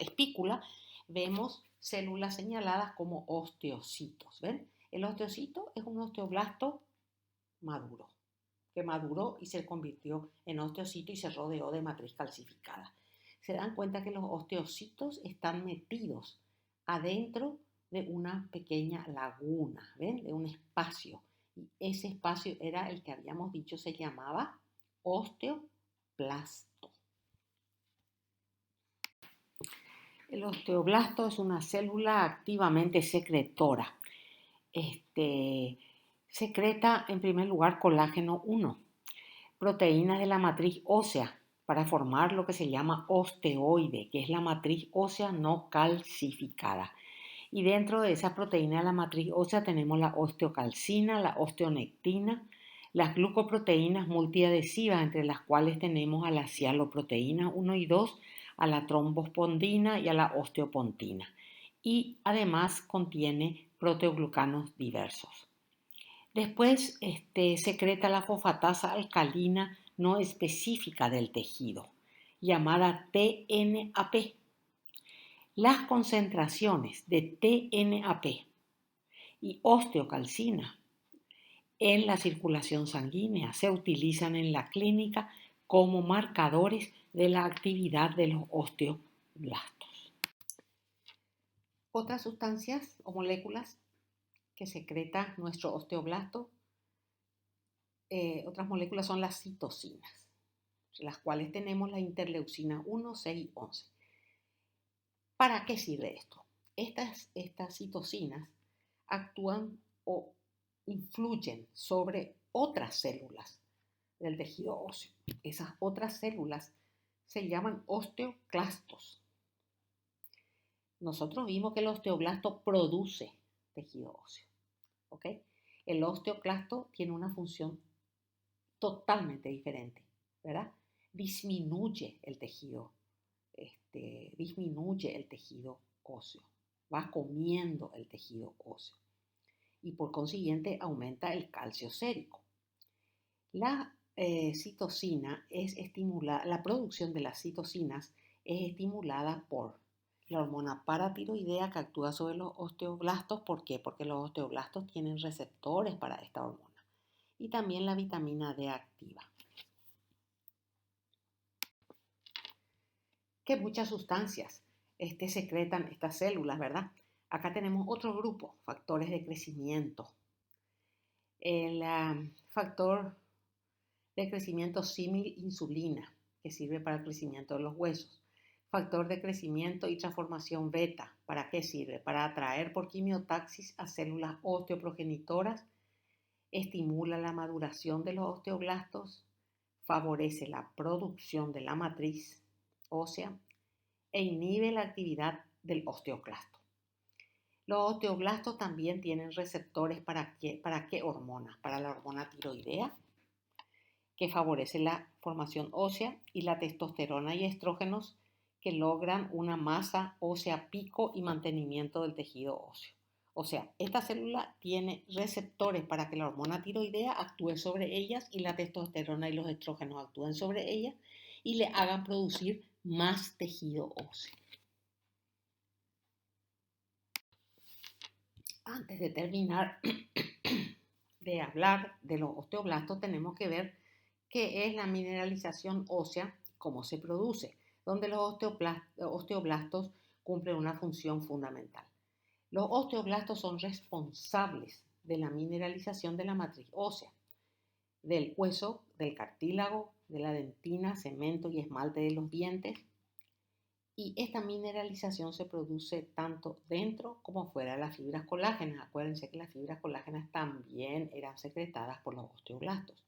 espícula vemos células señaladas como osteocitos. ¿Ven? El osteocito es un osteoblasto maduro, que maduró y se convirtió en osteocito y se rodeó de matriz calcificada. Se dan cuenta que los osteocitos están metidos adentro de una pequeña laguna, ¿ven? De un espacio. Y ese espacio era el que habíamos dicho se llamaba osteoplasto. El osteoblasto es una célula activamente secretora. Secreta en primer lugar colágeno 1, proteínas de la matriz ósea para formar lo que se llama osteoide, que es la matriz ósea no calcificada. Y dentro de esa proteína de la matriz ósea tenemos la osteocalcina, la osteonectina, las glucoproteínas multiadhesivas, entre las cuales tenemos a la cialoproteína 1 y 2, a la trombospondina y a la osteopontina. Y además contiene proteoglucanos diversos. Después secreta la fosfatasa alcalina no específica del tejido, llamada TNAP. Las concentraciones de TNAP y osteocalcina en la circulación sanguínea se utilizan en la clínica como marcadores de la actividad de los osteoblastos. Otras sustancias o moléculas que secreta nuestro osteoblasto, otras moléculas son las citocinas, las cuales tenemos la interleucina 1, 6 y 11. ¿Para qué sirve esto? Estas citocinas actúan o influyen sobre otras células del tejido óseo. Esas otras células se llaman osteoclastos. Nosotros vimos que el osteoblasto produce tejido óseo. ¿Okay? El osteoclasto tiene una función totalmente diferente, ¿verdad? Disminuye el tejido óseo, va comiendo el tejido óseo y por consiguiente aumenta el calcio sérico. La citocina es estimulada, la producción de las citocinas es estimulada por la hormona paratiroidea que actúa sobre los osteoblastos. ¿Por qué? Porque los osteoblastos tienen receptores para esta hormona. Y también la vitamina D activa. Que muchas sustancias secretan estas células, ¿verdad? Acá tenemos otro grupo, factores de crecimiento. El factor de crecimiento símil insulina, que sirve para el crecimiento de los huesos. Factor de crecimiento y transformación beta, ¿para qué sirve? Para atraer por quimiotaxis a células osteoprogenitoras, estimula la maduración de los osteoblastos, favorece la producción de la matriz ósea e inhibe la actividad del osteoclasto. Los osteoblastos también tienen receptores ¿para qué hormonas? Para la hormona tiroidea, que favorece la formación ósea, y la testosterona y estrógenos, que logran una masa ósea pico y mantenimiento del tejido óseo. O sea, esta célula tiene receptores para que la hormona tiroidea actúe sobre ellas y la testosterona y los estrógenos actúen sobre ellas y le hagan producir más tejido óseo. Antes de terminar de hablar de los osteoblastos, tenemos que ver qué es la mineralización ósea, cómo se produce, donde los osteoblastos cumplen una función fundamental. Los osteoblastos son responsables de la mineralización de la matriz ósea, del hueso, del cartílago, de la dentina, cemento y esmalte de los dientes. Y esta mineralización se produce tanto dentro como fuera de las fibras colágenas. Acuérdense que las fibras colágenas también eran secretadas por los osteoblastos.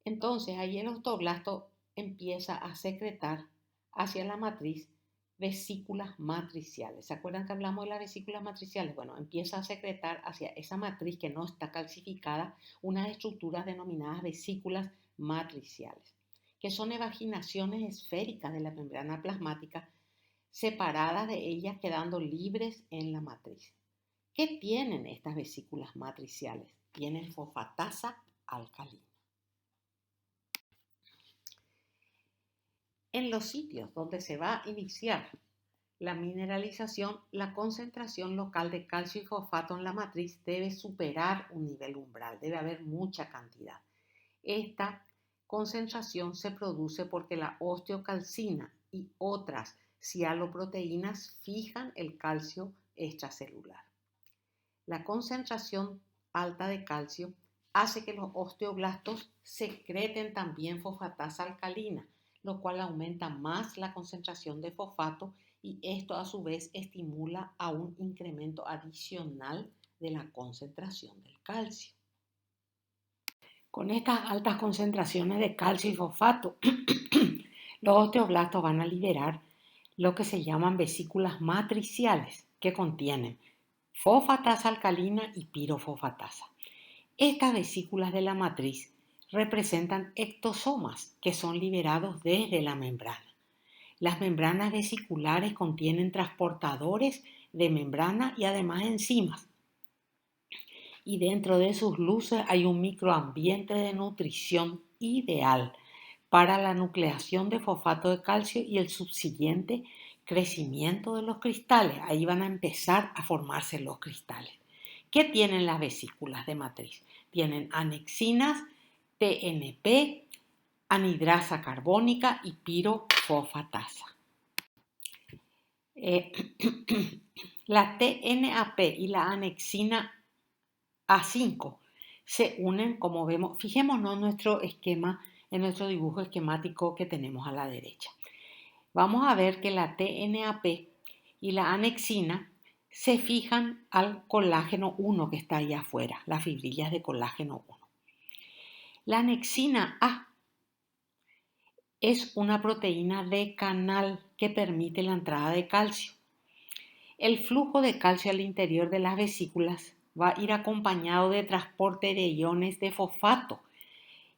Entonces, ahí el osteoblasto empieza a secretar hacia la matriz vesículas matriciales. ¿Se acuerdan que hablamos de las vesículas matriciales? Bueno, empieza a secretar hacia esa matriz que no está calcificada unas estructuras denominadas vesículas matriciales, que son evaginaciones esféricas de la membrana plasmática, separadas de ellas, quedando libres en la matriz. ¿Qué tienen estas vesículas matriciales? Tienen fosfatasa alcalina. En los sitios donde se va a iniciar la mineralización, la concentración local de calcio y fosfato en la matriz debe superar un nivel umbral, debe haber mucha cantidad. Esta concentración se produce porque la osteocalcina y otras cialoproteínas fijan el calcio extracelular. La concentración alta de calcio hace que los osteoblastos secreten también fosfatasa alcalina, lo cual aumenta más la concentración de fosfato, y esto a su vez estimula a un incremento adicional de la concentración del calcio. Con estas altas concentraciones de calcio y fosfato, los osteoblastos van a liberar lo que se llaman vesículas matriciales, que contienen fosfatasa alcalina y pirofosfatasa. Estas vesículas de la matriz representan ectosomas que son liberados desde la membrana. Las membranas vesiculares contienen transportadores de membrana y además enzimas. Y dentro de sus luces hay un microambiente de nutrición ideal para la nucleación de fosfato de calcio y el subsiguiente crecimiento de los cristales. Ahí van a empezar a formarse los cristales. ¿Qué tienen las vesículas de matriz? Tienen anexinas, TNP, anhidrasa carbónica y pirofosfatasa. La TNAP y la anexina A5 se unen, como vemos. Fijémonos en nuestro esquema, en nuestro dibujo esquemático que tenemos a la derecha. Vamos a ver que la TNAP y la anexina se fijan al colágeno 1 que está ahí afuera, las fibrillas de colágeno 1. La anexina A es una proteína de canal que permite la entrada de calcio. El flujo de calcio al interior de las vesículas va a ir acompañado de transporte de iones de fosfato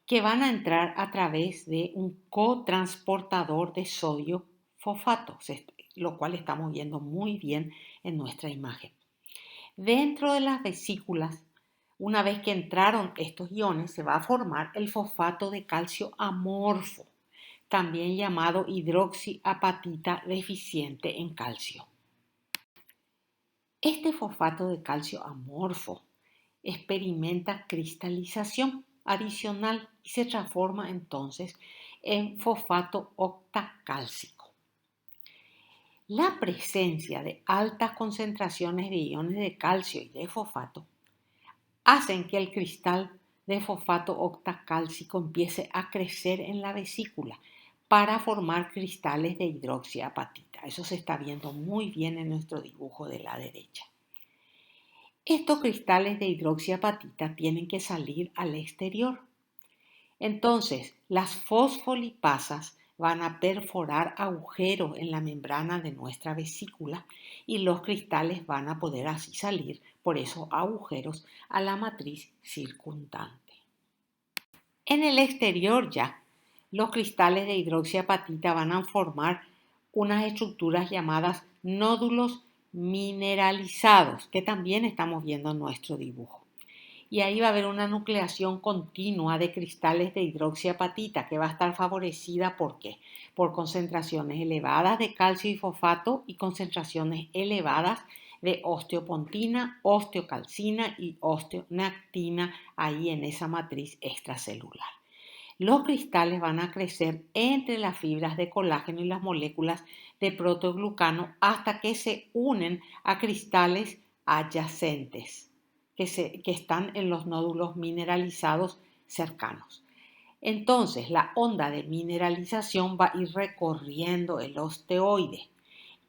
que van a entrar a través de un cotransportador de sodio-fosfato, lo cual estamos viendo muy bien en nuestra imagen. Dentro de las vesículas, una vez que entraron estos iones, se va a formar el fosfato de calcio amorfo, también llamado hidroxiapatita deficiente en calcio. Este fosfato de calcio amorfo experimenta cristalización adicional y se transforma entonces en fosfato octacálcico. La presencia de altas concentraciones de iones de calcio y de fosfato hacen que el cristal de fosfato octacálcico empiece a crecer en la vesícula para formar cristales de hidroxiapatita. Eso se está viendo muy bien en nuestro dibujo de la derecha. Estos cristales de hidroxiapatita tienen que salir al exterior. Entonces, las fosfolipasas van a perforar agujeros en la membrana de nuestra vesícula y los cristales van a poder así salir por esos agujeros a la matriz circundante. En el exterior ya, los cristales de hidroxiapatita van a formar unas estructuras llamadas nódulos mineralizados, que también estamos viendo en nuestro dibujo. Y ahí va a haber una nucleación continua de cristales de hidroxiapatita que va a estar favorecida ¿por qué? Por concentraciones elevadas de calcio y fosfato y concentraciones elevadas de osteopontina, osteocalcina y osteonactina ahí en esa matriz extracelular. Los cristales van a crecer entre las fibras de colágeno y las moléculas de proteoglucano hasta que se unen a cristales adyacentes que están en los nódulos mineralizados cercanos. Entonces, la onda de mineralización va a ir recorriendo el osteoide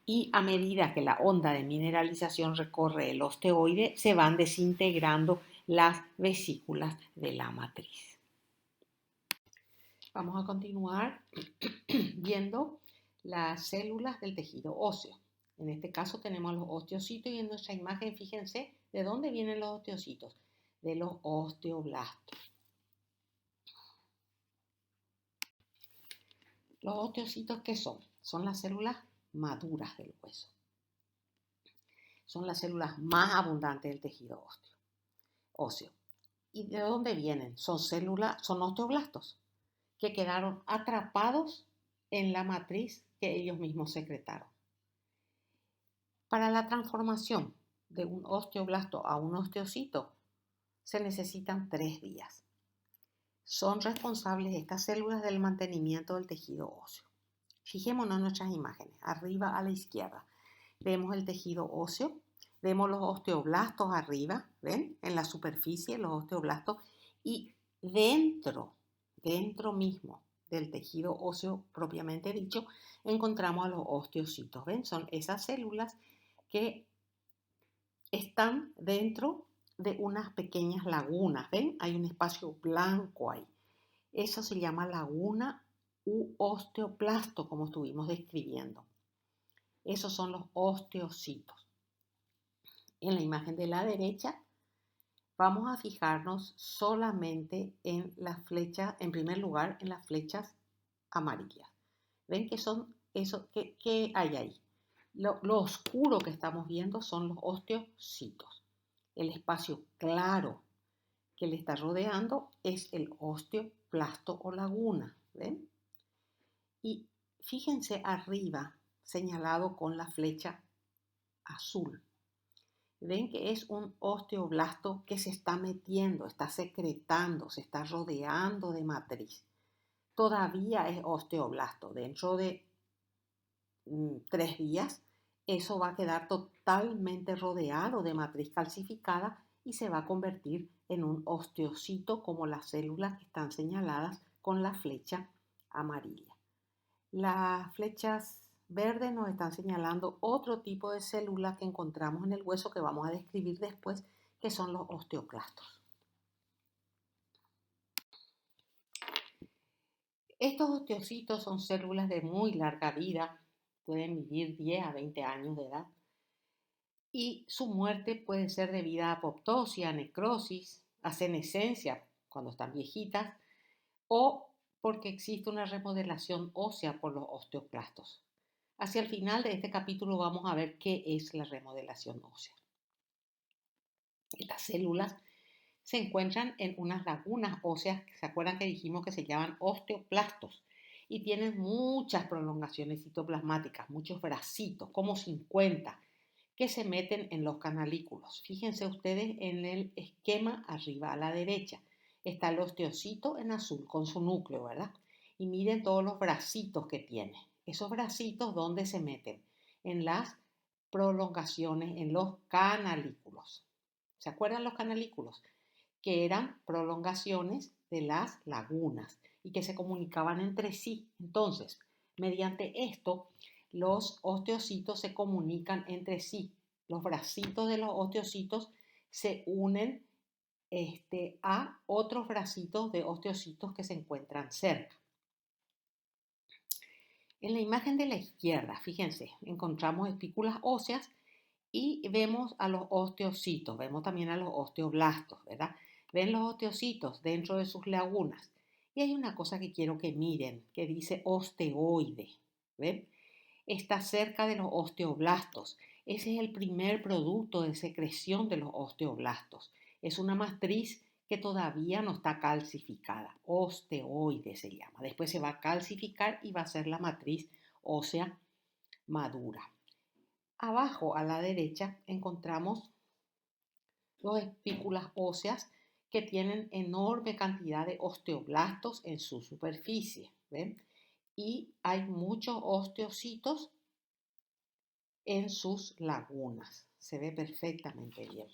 y a medida que la onda de mineralización recorre el osteoide, se van desintegrando las vesículas de la matriz. Vamos a continuar viendo las células del tejido óseo. En este caso tenemos los osteocitos y en nuestra imagen fíjense de dónde vienen los osteocitos, de los osteoblastos. Los osteocitos, ¿qué son? Son las células maduras del hueso. Son las células más abundantes del tejido óseo. ¿Y de dónde vienen? Son osteoblastos que quedaron atrapados en la matriz que ellos mismos secretaron. Para la transformación de un osteoblasto a un osteocito se necesitan 3 días. Son responsables estas células del mantenimiento del tejido óseo. Fijémonos en nuestras imágenes. Arriba a la izquierda vemos el tejido óseo, vemos los osteoblastos arriba, ¿ven? En la superficie los osteoblastos y dentro mismo del tejido óseo propiamente dicho, encontramos a los osteocitos, ¿ven? Son esas células que están dentro de unas pequeñas lagunas, ¿ven? Hay un espacio blanco ahí. Eso se llama laguna u osteoplasto, como estuvimos describiendo. Esos son los osteocitos. En la imagen de la derecha vamos a fijarnos solamente en las flechas, en primer lugar en las flechas amarillas. ¿Ven que son eso? ¿Qué hay ahí? Lo oscuro que estamos viendo son los osteocitos. El espacio claro que le está rodeando es el osteoplasto o laguna. ¿Ven? Y fíjense arriba, señalado con la flecha azul. Ven que es un osteoblasto que se está metiendo, está secretando, se está rodeando de matriz. Todavía es osteoblasto. Dentro de 3 días, eso va a quedar totalmente rodeado de matriz calcificada y se va a convertir en un osteocito como las células que están señaladas con la flecha amarilla. Las flechas verdes nos están señalando otro tipo de células que encontramos en el hueso que vamos a describir después, que son los osteoclastos. Estos osteocitos son células de muy larga vida, pueden vivir 10 a 20 años de edad y su muerte puede ser debida a apoptosis, a necrosis, a senescencia cuando están viejitas o porque existe una remodelación ósea por los osteoclastos. Hacia el final de este capítulo vamos a ver qué es la remodelación ósea. Estas células se encuentran en unas lagunas óseas, ¿se acuerdan que dijimos que se llaman osteoplastos? Y tienen muchas prolongaciones citoplasmáticas, muchos bracitos, como 50, que se meten en los canalículos. Fíjense ustedes en el esquema arriba a la derecha. Está el osteocito en azul con su núcleo, ¿verdad? Y miren todos los bracitos que tiene. Esos bracitos, ¿dónde se meten? En las prolongaciones, en los canalículos. ¿Se acuerdan los canalículos? que eran prolongaciones de las lagunas y que se comunicaban entre sí. Entonces, mediante esto, los osteocitos se comunican entre sí. Los bracitos de los osteocitos se unen a otros bracitos de osteocitos que se encuentran cerca. En la imagen de la izquierda, fíjense, encontramos espículas óseas y vemos a los osteocitos, vemos también a los osteoblastos, ¿verdad? Ven los osteocitos dentro de sus lagunas. Y hay una cosa que quiero que miren, que dice osteoide, ¿ven? Está cerca de los osteoblastos. Ese es el primer producto de secreción de los osteoblastos. Es una matriz que todavía no está calcificada. Osteoide se llama. Después se va a calcificar y va a ser la matriz ósea madura. Abajo a la derecha encontramos dos espículas óseas que tienen enorme cantidad de osteoblastos en su superficie. ¿Ven? Y hay muchos osteocitos en sus lagunas. Se ve perfectamente bien.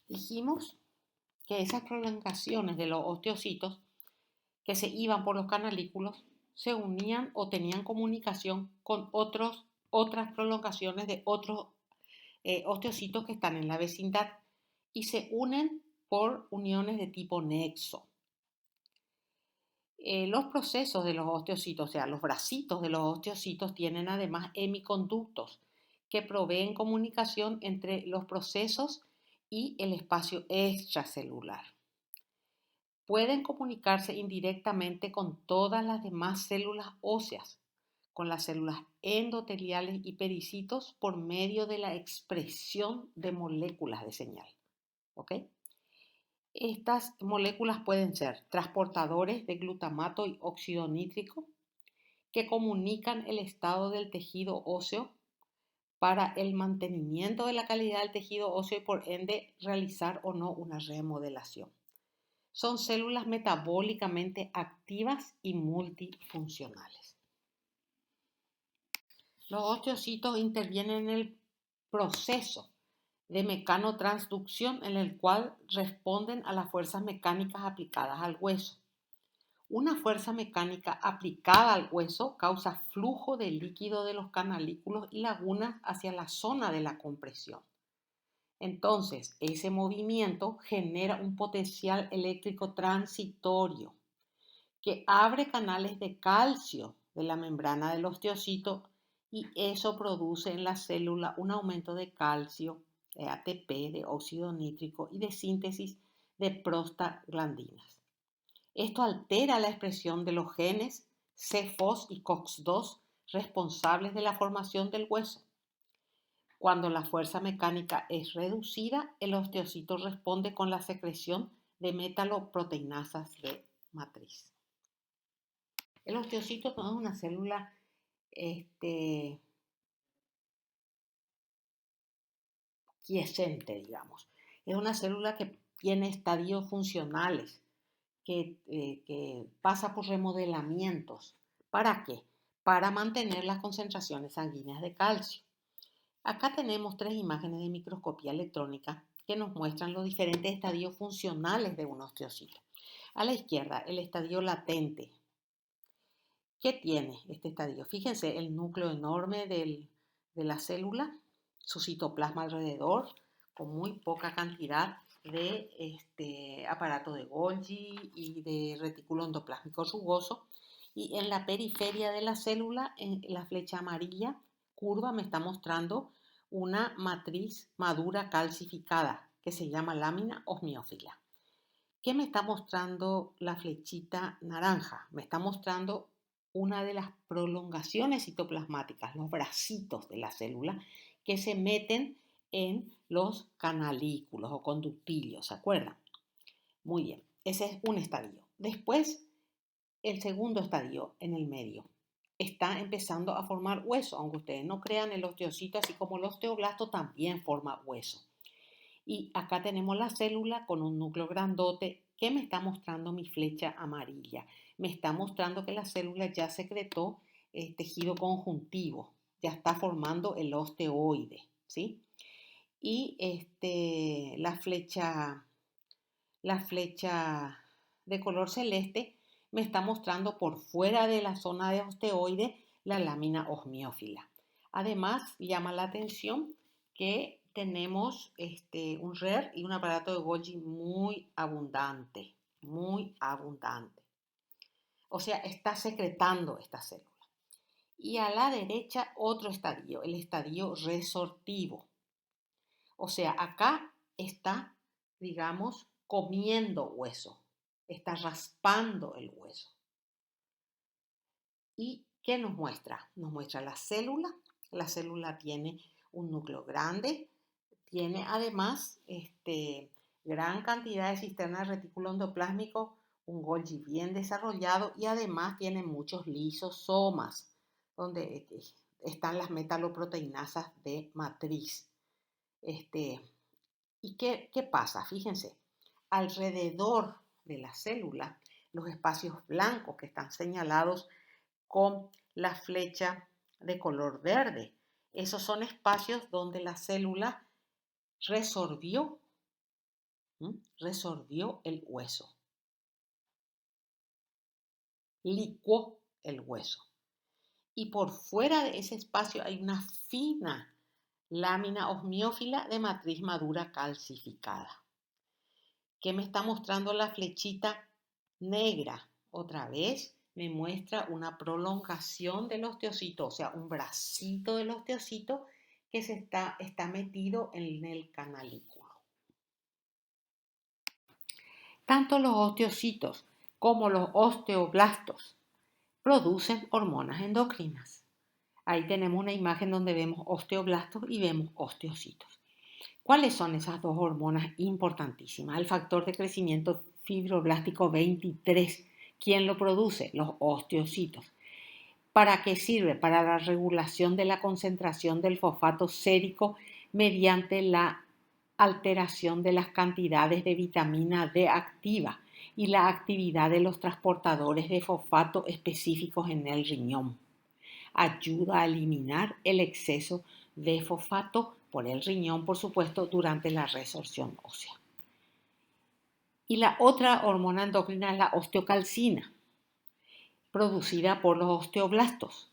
Dijimos que esas prolongaciones de los osteocitos que se iban por los canalículos se unían o tenían comunicación con otras prolongaciones de otros osteocitos que están en la vecindad y se unen por uniones de tipo nexo. Los procesos de los osteocitos, o sea, los bracitos de los osteocitos tienen además hemiconductos que proveen comunicación entre los procesos y el espacio extracelular. Pueden comunicarse indirectamente con todas las demás células óseas, con las células endoteliales y pericitos por medio de la expresión de moléculas de señal. ¿Ok? Estas moléculas pueden ser transportadores de glutamato y óxido nítrico que comunican el estado del tejido óseo para el mantenimiento de la calidad del tejido óseo y por ende realizar o no una remodelación. Son células metabólicamente activas y multifuncionales. Los osteocitos intervienen en el proceso de mecanotransducción en el cual responden a las fuerzas mecánicas aplicadas al hueso. Una fuerza mecánica aplicada al hueso causa flujo de líquido de los canalículos y lagunas hacia la zona de la compresión. Entonces, ese movimiento genera un potencial eléctrico transitorio que abre canales de calcio de la membrana del osteocito y eso produce en la célula un aumento de calcio, de ATP, de óxido nítrico y de síntesis de prostaglandinas. Esto altera la expresión de los genes CFOS y COX-2 responsables de la formación del hueso. Cuando la fuerza mecánica es reducida, el osteocito responde con la secreción de metaloproteinasas de matriz. El osteocito no es una célula quiescente, digamos. Es una célula que tiene estadios funcionales, que pasa por remodelamientos. ¿Para qué? Para mantener las concentraciones sanguíneas de calcio. Acá tenemos tres imágenes de microscopía electrónica que nos muestran los diferentes estadios funcionales de un osteocito. A la izquierda, el estadio latente. ¿Qué tiene este estadio? Fíjense el núcleo enorme de la célula, su citoplasma alrededor, con muy poca cantidad de aparato de Golgi y de retículo endoplásmico rugoso. Y en la periferia de la célula, en la flecha amarilla curva, me está mostrando una matriz madura calcificada que se llama lámina osmiófila. ¿Qué me está mostrando la flechita naranja? Me está mostrando una de las prolongaciones citoplasmáticas, los bracitos de la célula que se meten en los canalículos o conductillos, ¿se acuerdan? Muy bien, ese es un estadio. Después, el segundo estadio en el medio. Está empezando a formar hueso, aunque ustedes no crean, el osteocito, así como el osteoblasto, también forma hueso. Y acá tenemos la célula con un núcleo grandote. ¿Qué me está mostrando mi flecha amarilla? Me está mostrando que la célula ya secretó tejido conjuntivo, ya está formando el osteoide, ¿sí? y la flecha de color celeste me está mostrando por fuera de la zona de osteoide la lámina osmiófila. Además, llama la atención que tenemos un RER y un aparato de Golgi muy abundante, muy abundante. O sea, está secretando esta célula. Y a la derecha otro estadio, el estadio resortivo. O sea, acá está, digamos, comiendo hueso, está raspando el hueso. ¿Y qué nos muestra? Nos muestra la célula. La célula tiene un núcleo grande, tiene además gran cantidad de cisterna de retículo endoplásmico, un Golgi bien desarrollado y además tiene muchos lisosomas, donde están las metaloproteinasas de matriz. ¿Y qué pasa? Fíjense, alrededor de la célula, los espacios blancos que están señalados con la flecha de color verde, esos son espacios donde la célula resorbió el hueso, licuó el hueso. Y por fuera de ese espacio hay una fina lámina osmiófila de matriz madura calcificada. ¿Qué me está mostrando la flechita negra? Otra vez me muestra una prolongación del osteocito, o sea, un bracito del osteocito que está metido en el canalículo. Tanto los osteocitos como los osteoblastos producen hormonas endocrinas. Ahí tenemos una imagen donde vemos osteoblastos y vemos osteocitos. ¿Cuáles son esas dos hormonas importantísimas? El factor de crecimiento fibroblástico 23. ¿Quién lo produce? Los osteocitos. ¿Para qué sirve? Para la regulación de la concentración del fosfato sérico mediante la alteración de las cantidades de vitamina D activa y la actividad de los transportadores de fosfato específicos en el riñón. Ayuda a eliminar el exceso de fosfato por el riñón, por supuesto, durante la resorción ósea. Y la otra hormona endocrina es la osteocalcina, producida por los osteoblastos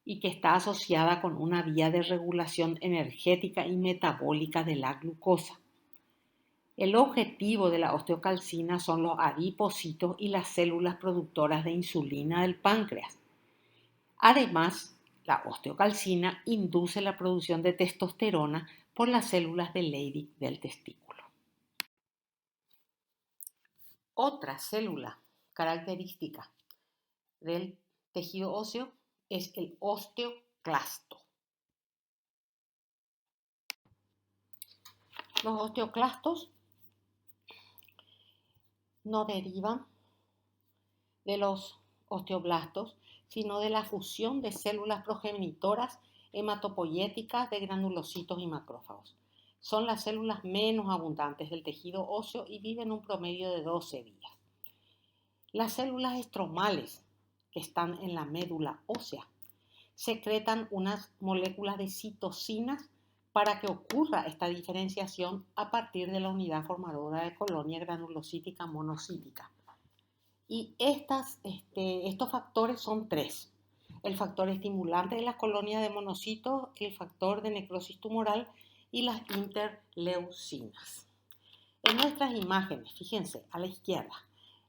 y que está asociada con una vía de regulación energética y metabólica de la glucosa. El objetivo de la osteocalcina son los adipocitos y las células productoras de insulina del páncreas. Además, la osteocalcina induce la producción de testosterona por las células de Leydig del testículo. Otra célula característica del tejido óseo es el osteoclasto. Los osteoclastos no derivan de los osteoblastos, sino de la fusión de células progenitoras hematopoyéticas de granulocitos y macrófagos. Son las células menos abundantes del tejido óseo y viven un promedio de 12 días. Las células estromales que están en la médula ósea secretan unas moléculas de citocinas para que ocurra esta diferenciación a partir de la unidad formadora de colonia granulocítica monocítica. Y estos factores son tres. El factor estimulante de las colonias de monocitos, el factor de necrosis tumoral y las interleucinas. En nuestras imágenes, fíjense, a la izquierda,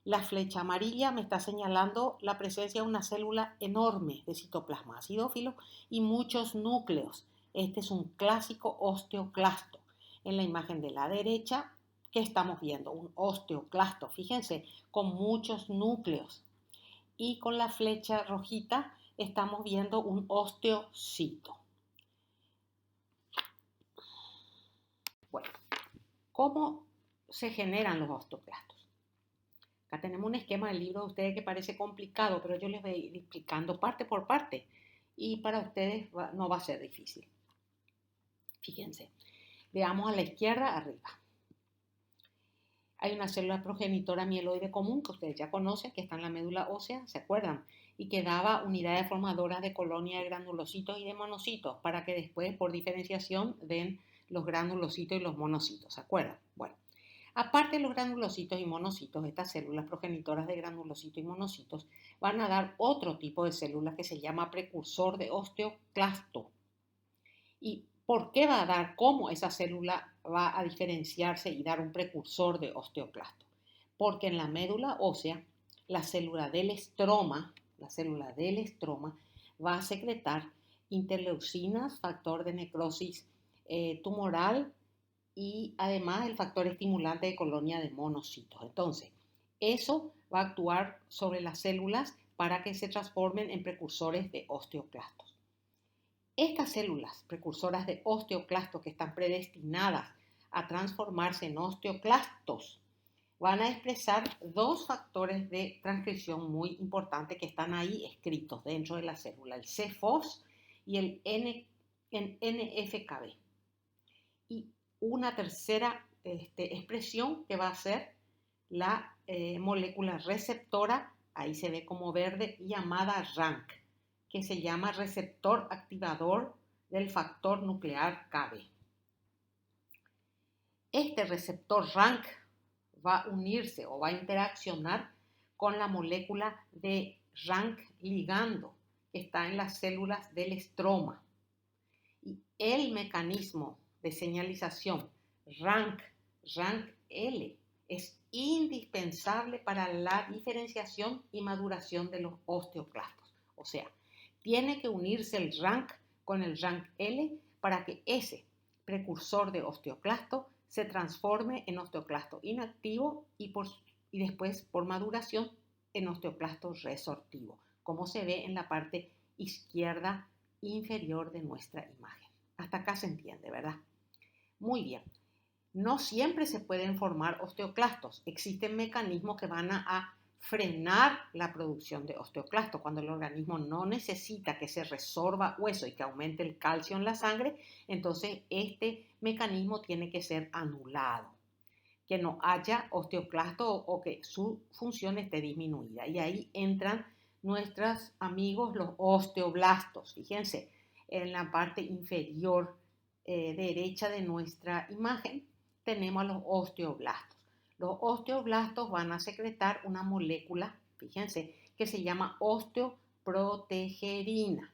la flecha amarilla me está señalando la presencia de una célula enorme de citoplasma acidófilo y muchos núcleos. Este es un clásico osteoclasto. En la imagen de la derecha, ¿qué estamos viendo? Un osteoclasto, fíjense, con muchos núcleos. Y con la flecha rojita estamos viendo un osteocito. Bueno, ¿cómo se generan los osteoclastos? Acá tenemos un esquema del libro de ustedes que parece complicado, pero yo les voy a ir explicando parte por parte y para ustedes no va a ser difícil. Fíjense, veamos a la izquierda arriba. Hay una célula progenitora mieloide común que ustedes ya conocen, que está en la médula ósea, ¿se acuerdan? Y que daba unidades formadoras de colonia de granulocitos y de monocitos para que después, por diferenciación, den los granulocitos y los monocitos, ¿se acuerdan? Bueno, aparte de los granulocitos y monocitos, estas células progenitoras de granulocitos y monocitos van a dar otro tipo de células que se llama precursor de osteoclasto. ¿Y por qué va a dar? ¿Cómo esa célula va a diferenciarse y dar un precursor de osteoclasto? Porque en la médula ósea, la célula del estroma va a secretar interleucinas, factor de necrosis tumoral y además el factor estimulante de colonia de monocitos. Entonces, eso va a actuar sobre las células para que se transformen en precursores de osteoclastos. Estas células precursoras de osteoclastos que están predestinadas a transformarse en osteoclastos van a expresar dos factores de transcripción muy importantes que están ahí escritos dentro de la célula, el CFOS y el NFKB. Y una tercera expresión que va a ser la molécula receptora, ahí se ve como verde, llamada RANK, que se llama receptor activador del factor nuclear KB. Este receptor RANK va a unirse o va a interaccionar con la molécula de RANK ligando que está en las células del estroma. Y el mecanismo de señalización RANK-L es indispensable para la diferenciación y maduración de los osteoclastos. O sea, tiene que unirse el RANK con el RANK-L para que ese precursor de osteoclasto se transforme en osteoclasto inactivo y después por maduración en osteoclasto resortivo, como se ve en la parte izquierda inferior de nuestra imagen. Hasta acá se entiende, ¿verdad? Muy bien. No siempre se pueden formar osteoclastos. Existen mecanismos que van a frenar la producción de osteoclastos. Cuando el organismo no necesita que se resorba hueso y que aumente el calcio en la sangre, entonces este mecanismo tiene que ser anulado, que no haya osteoclasto o que su función esté disminuida. Y ahí entran nuestros amigos los osteoblastos. Fíjense, en la parte inferior derecha de nuestra imagen tenemos a los osteoblastos. Los osteoblastos van a secretar una molécula, fíjense, que se llama osteoprotegerina.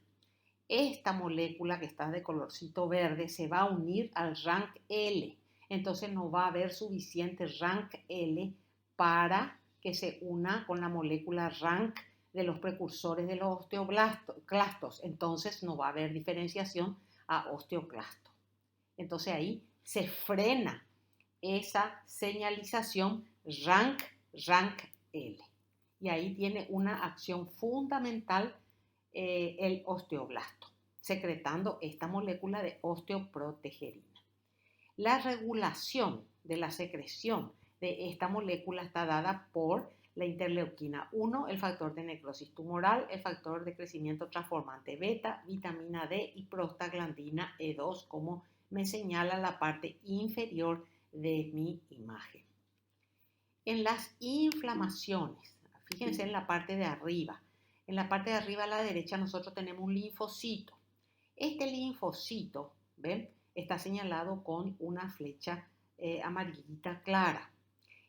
Esta molécula que está de colorcito verde se va a unir al RANK-L. Entonces no va a haber suficiente RANK-L para que se una con la molécula RANK de los precursores de los osteoclastos. Entonces no va a haber diferenciación a osteoclasto. Entonces ahí se frena esa señalización RANK-L. Y ahí tiene una acción fundamental el osteoblasto, secretando esta molécula de osteoprotegerina. La regulación de la secreción de esta molécula está dada por la interleuquina 1, el factor de necrosis tumoral, el factor de crecimiento transformante beta, vitamina D y prostaglandina E2, como me señala la parte inferior de mi imagen. En las inflamaciones, fíjense en la parte de arriba. En la parte de arriba a la derecha nosotros tenemos un linfocito. Este linfocito, ¿ven? Está señalado con una flecha amarillita clara.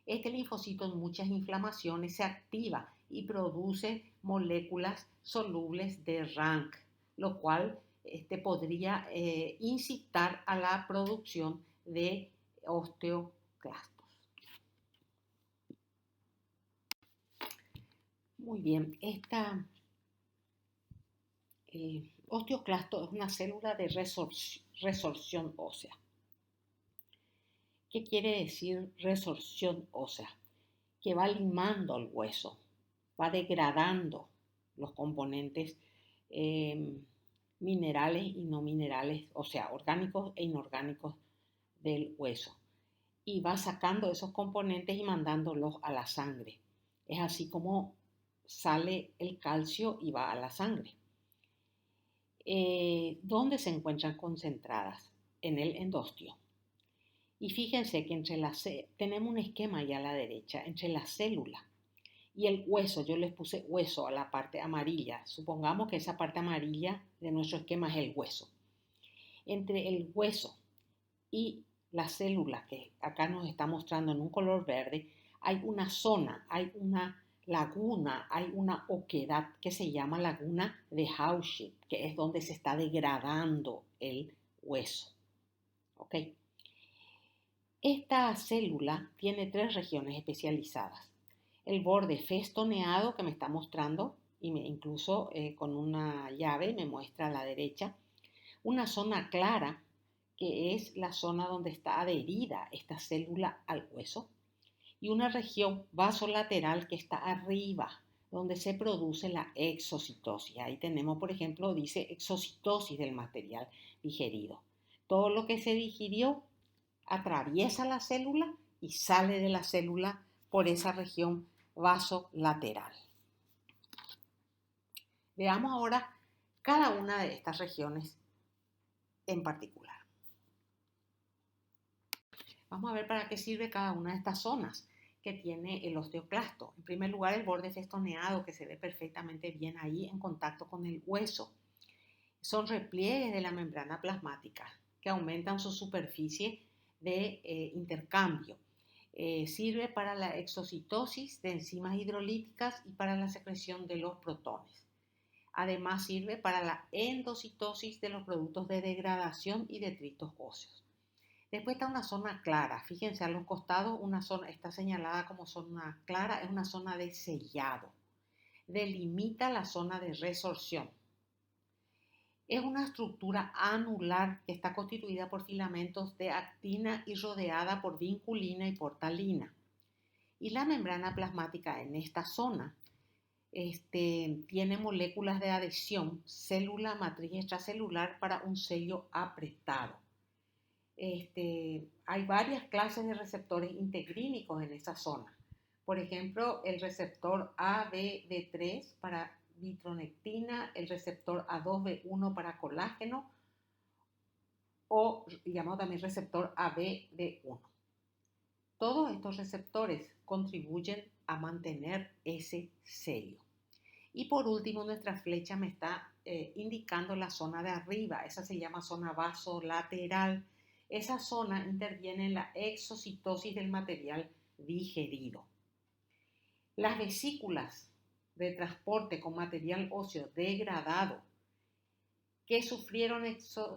Este linfocito en muchas inflamaciones se activa y produce moléculas solubles de RANK, lo cual podría incitar a la producción de osteoclastos. Muy bien, esta osteoclasto es una célula de resorción ósea. ¿Qué quiere decir resorción ósea? Que va limando el hueso, va degradando los componentes minerales y no minerales, o sea, orgánicos e inorgánicos del hueso. Y va sacando esos componentes y mandándolos a la sangre. Es así como sale el calcio y va a la sangre. ¿Dónde se encuentran concentradas? En el endostio. Y fíjense que tenemos un esquema allá a la derecha, entre la célula y el hueso. Yo les puse hueso a la parte amarilla. Supongamos que esa parte amarilla de nuestro esquema es el hueso. Entre el hueso y la célula que acá nos está mostrando en un color verde, hay una zona, hay una laguna, hay una oquedad que se llama laguna de Hauschildt, que es donde se está degradando el hueso. ¿Ok? Esta célula tiene 3 regiones especializadas. El borde festoneado que me está mostrando, y incluso con una llave me muestra a la derecha, una zona clara, que es la zona donde está adherida esta célula al hueso, y una región vasolateral que está arriba, donde se produce la exocitosis. Ahí tenemos, por ejemplo, dice exocitosis del material digerido. Todo lo que se digirió atraviesa la célula y sale de la célula por esa región vasolateral. Veamos ahora cada una de estas regiones en particular. Vamos a ver para qué sirve cada una de estas zonas que tiene el osteoclasto. En primer lugar, el borde festoneado, que se ve perfectamente bien ahí en contacto con el hueso. Son repliegues de la membrana plasmática que aumentan su superficie de intercambio. Sirve para la exocitosis de enzimas hidrolíticas y para la secreción de los protones. Además sirve para la endocitosis de los productos de degradación y detritos óseos. Después está una zona clara. Fíjense a los costados, una zona está señalada como zona clara, es una zona de sellado. Delimita la zona de resorción. Es una estructura anular que está constituida por filamentos de actina y rodeada por vinculina y por talina. Y la membrana plasmática en esta zona tiene moléculas de adhesión, célula matriz extracelular para un sello apretado. Hay varias clases de receptores integrínicos en esa zona. Por ejemplo, el receptor ABD3 para vitronectina, el receptor A2B1 para colágeno o llamado también receptor ABD1. Todos estos receptores contribuyen a mantener ese sello. Y por último, nuestra flecha me está indicando la zona de arriba. Esa se llama zona vasolateral. Esa zona interviene en la exocitosis del material digerido. Las vesículas de transporte con material óseo degradado que sufrieron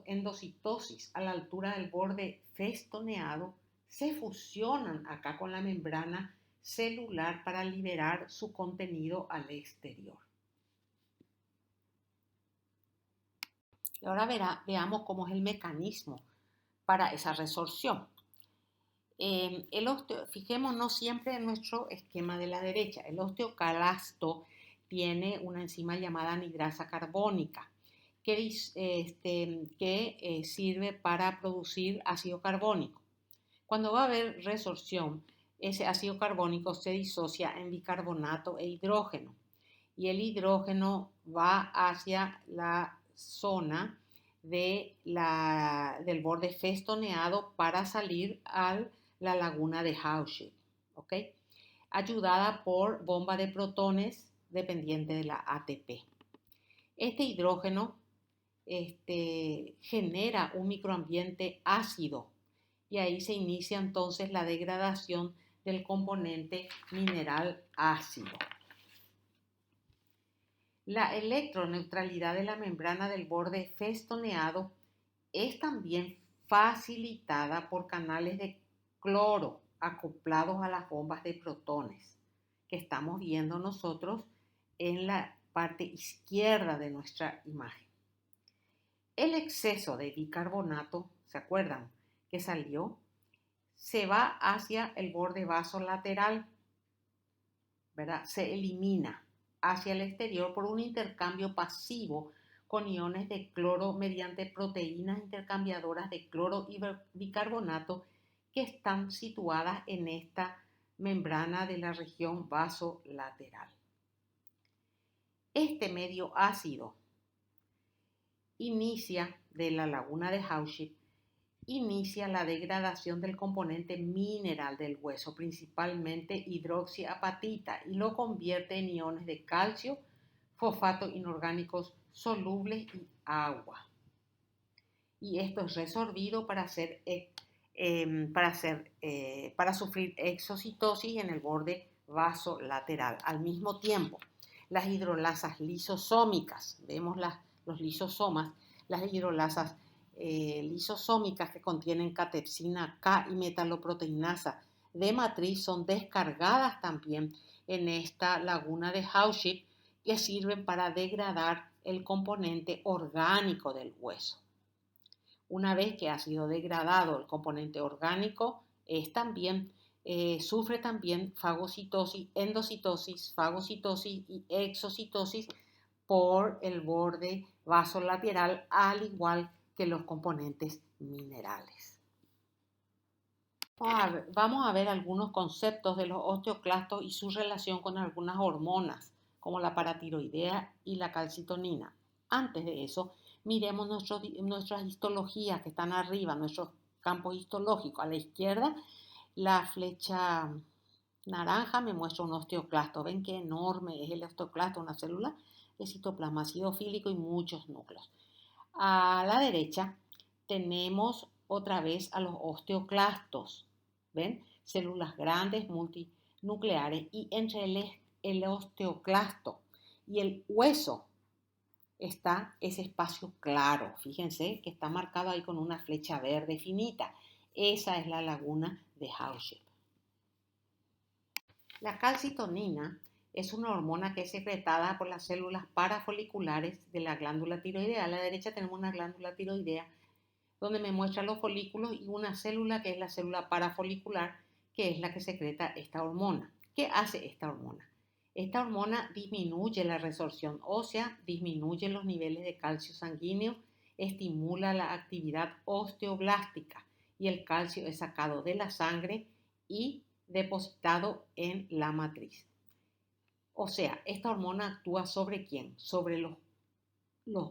endocitosis a la altura del borde festoneado se fusionan acá con la membrana celular para liberar su contenido al exterior. Y ahora veamos cómo es el mecanismo para esa resorción. Fijémonos siempre en nuestro esquema de la derecha. El osteoclasto tiene una enzima llamada anidrasa carbónica que sirve para producir ácido carbónico. Cuando va a haber resorción, ese ácido carbónico se disocia en bicarbonato e hidrógeno y el hidrógeno va hacia la zona del borde festoneado para salir a la laguna de Hauschildt, ¿ok? Ayudada por bomba de protones dependiente de la ATP. Este hidrógeno genera un microambiente ácido y ahí se inicia entonces la degradación del componente mineral ácido. La electroneutralidad de la membrana del borde festoneado es también facilitada por canales de cloro acoplados a las bombas de protones que estamos viendo nosotros en la parte izquierda de nuestra imagen. El exceso de bicarbonato, ¿se acuerdan? Que salió, se va hacia el borde vasolateral, ¿verdad? Se elimina hacia el exterior por un intercambio pasivo con iones de cloro mediante proteínas intercambiadoras de cloro y bicarbonato que están situadas en esta membrana de la región vasolateral. Este medio ácido de la laguna de Hauschildt inicia la degradación del componente mineral del hueso, principalmente hidroxiapatita, y lo convierte en iones de calcio, fosfatos inorgánicos solubles y agua. Y esto es resorbido para ser para sufrir exocitosis en el borde vasolateral. Al mismo tiempo, las hidrolasas lisosómicas, vemos los lisosomas, las hidrolasas lisosómicas que contienen catepsina K y metaloproteinasa de matriz son descargadas también en esta laguna de Hauschildt, que sirven para degradar el componente orgánico del hueso. Una vez que ha sido degradado el componente orgánico, sufre también fagocitosis, endocitosis, fagocitosis y exocitosis por el borde vasolateral, al igual que los componentes minerales. Vamos a ver algunos conceptos de los osteoclastos y su relación con algunas hormonas, como la paratiroidea y la calcitonina. Antes de eso, miremos nuestras histologías que están arriba, nuestros campos histológicos. A la izquierda, la flecha naranja me muestra un osteoclasto. ¿Ven qué enorme es el osteoclasto? Una célula de citoplasma acidofílico y muchos núcleos. A la derecha tenemos otra vez a los osteoclastos. ¿Ven? Células grandes, multinucleares, y entre el osteoclasto y el hueso está ese espacio claro. Fíjense que está marcado ahí con una flecha verde finita. Esa es la laguna de Hauschildt. La calcitonina es una hormona que es secretada por las células parafoliculares de la glándula tiroidea. A la derecha tenemos una glándula tiroidea donde me muestra los folículos y una célula que es la célula parafolicular, que es la que secreta esta hormona. ¿Qué hace esta hormona? Esta hormona disminuye la resorción ósea, disminuye los niveles de calcio sanguíneo, estimula la actividad osteoblástica y el calcio es sacado de la sangre y depositado en la matriz. O sea, esta hormona actúa ¿sobre quién? Sobre los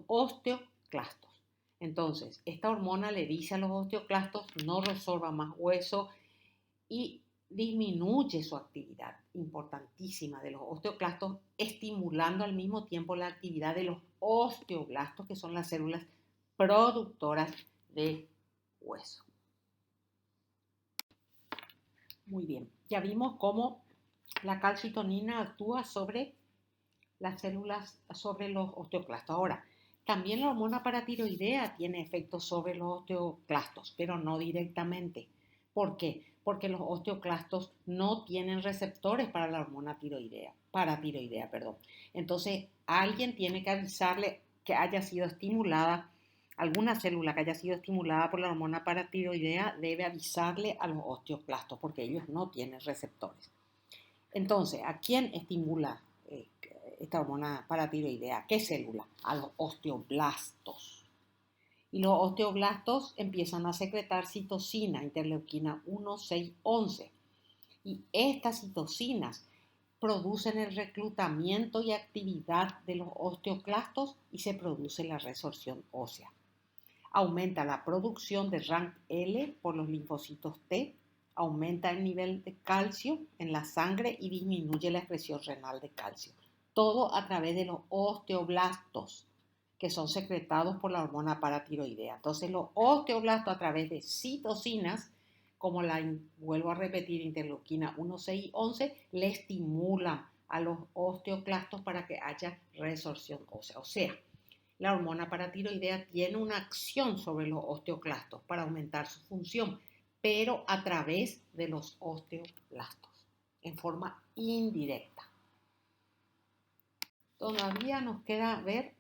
osteoclastos. Entonces, esta hormona le dice a los osteoclastos no resorba más hueso y disminuye su actividad importantísima de los osteoclastos, estimulando al mismo tiempo la actividad de los osteoblastos, que son las células productoras de hueso. Muy bien, ya vimos cómo la calcitonina actúa sobre las células, sobre los osteoclastos. Ahora, también la hormona paratiroidea tiene efectos sobre los osteoclastos, pero no directamente. ¿Por qué? Porque los osteoclastos no tienen receptores para la hormona paratiroidea. Entonces, alguien tiene que avisarle que haya sido estimulada, alguna célula que haya sido estimulada por la hormona paratiroidea debe avisarle a los osteoclastos porque ellos no tienen receptores. Entonces, ¿a quién estimula esta hormona paratiroidea? ¿Qué célula? A los osteoblastos. Y los osteoblastos empiezan a secretar citocina, interleuquina 1, 6, 11. Y estas citocinas producen el reclutamiento y actividad de los osteoclastos y se produce la resorción ósea. Aumenta la producción de RANKL por los linfocitos T, aumenta el nivel de calcio en la sangre y disminuye la excreción renal de calcio. Todo a través de los osteoblastos, que son secretados por la hormona paratiroidea. Entonces, los osteoblastos a través de citocinas, como vuelvo a repetir, interleuquina 1, 6 y 11, le estimulan a los osteoclastos para que haya resorción ósea. O sea, la hormona paratiroidea tiene una acción sobre los osteoclastos para aumentar su función, pero a través de los osteoblastos, en forma indirecta. Todavía nos queda ver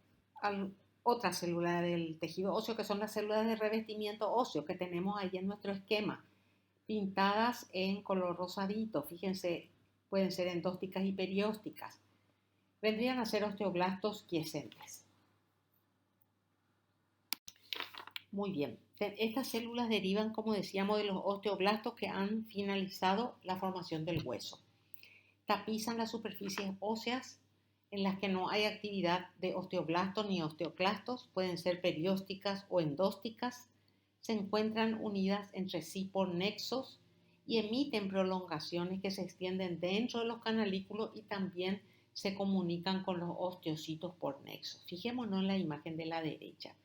otra célula del tejido óseo, que son las células de revestimiento óseo que tenemos ahí en nuestro esquema, pintadas en color rosadito. Fíjense, pueden ser endósticas y periósticas. Vendrían a ser osteoblastos quiescentes. Muy bien, estas células derivan, como decíamos, de los osteoblastos que han finalizado la formación del hueso. Tapizan las superficies óseas en las que no hay actividad de osteoblastos ni osteoclastos, pueden ser periósticas o endósticas, se encuentran unidas entre sí por nexos y emiten prolongaciones que se extienden dentro de los canalículos y también se comunican con los osteocitos por nexos. Fijémonos en la imagen de la derecha.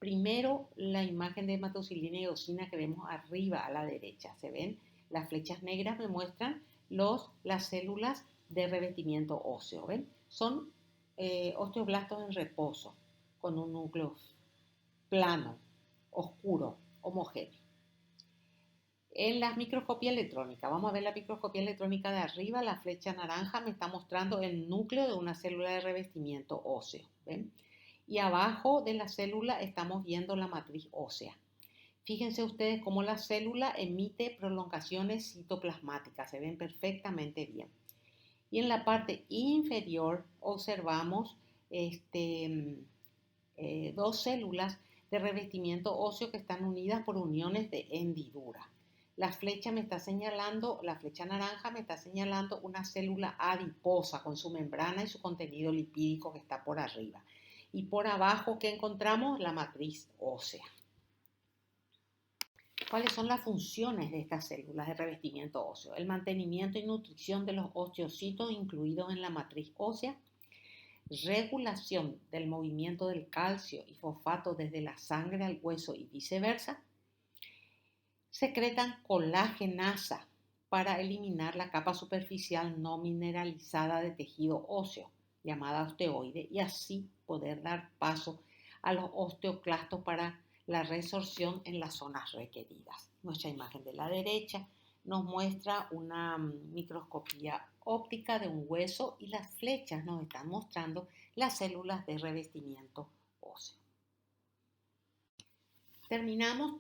Primero, la imagen de hematocilina y eosina que vemos arriba a la derecha. ¿Se ven? Las flechas negras me muestran las células de revestimiento óseo. ¿Ven? Son osteoblastos en reposo, con un núcleo plano, oscuro, homogéneo. En la microscopía electrónica, vamos a ver la microscopía electrónica de arriba, la flecha naranja me está mostrando el núcleo de una célula de revestimiento óseo. ¿Ven? Y abajo de la célula estamos viendo la matriz ósea. Fíjense ustedes cómo la célula emite prolongaciones citoplasmáticas, se ven perfectamente bien. Y en la parte inferior observamos dos células de revestimiento óseo que están unidas por uniones de hendidura. La flecha naranja me está señalando una célula adiposa con su membrana y su contenido lipídico que está por arriba. Y por abajo, ¿qué encontramos? La matriz ósea. ¿Cuáles son las funciones de estas células de revestimiento óseo? El mantenimiento y nutrición de los osteocitos incluidos en la matriz ósea, regulación del movimiento del calcio y fosfato desde la sangre al hueso y viceversa. Secretan colagenasa para eliminar la capa superficial no mineralizada de tejido óseo, llamada osteoide, y así poder dar paso a los osteoclastos para la resorción en las zonas requeridas. Nuestra imagen de la derecha nos muestra una microscopía óptica de un hueso y las flechas nos están mostrando las células de revestimiento óseo. Terminamos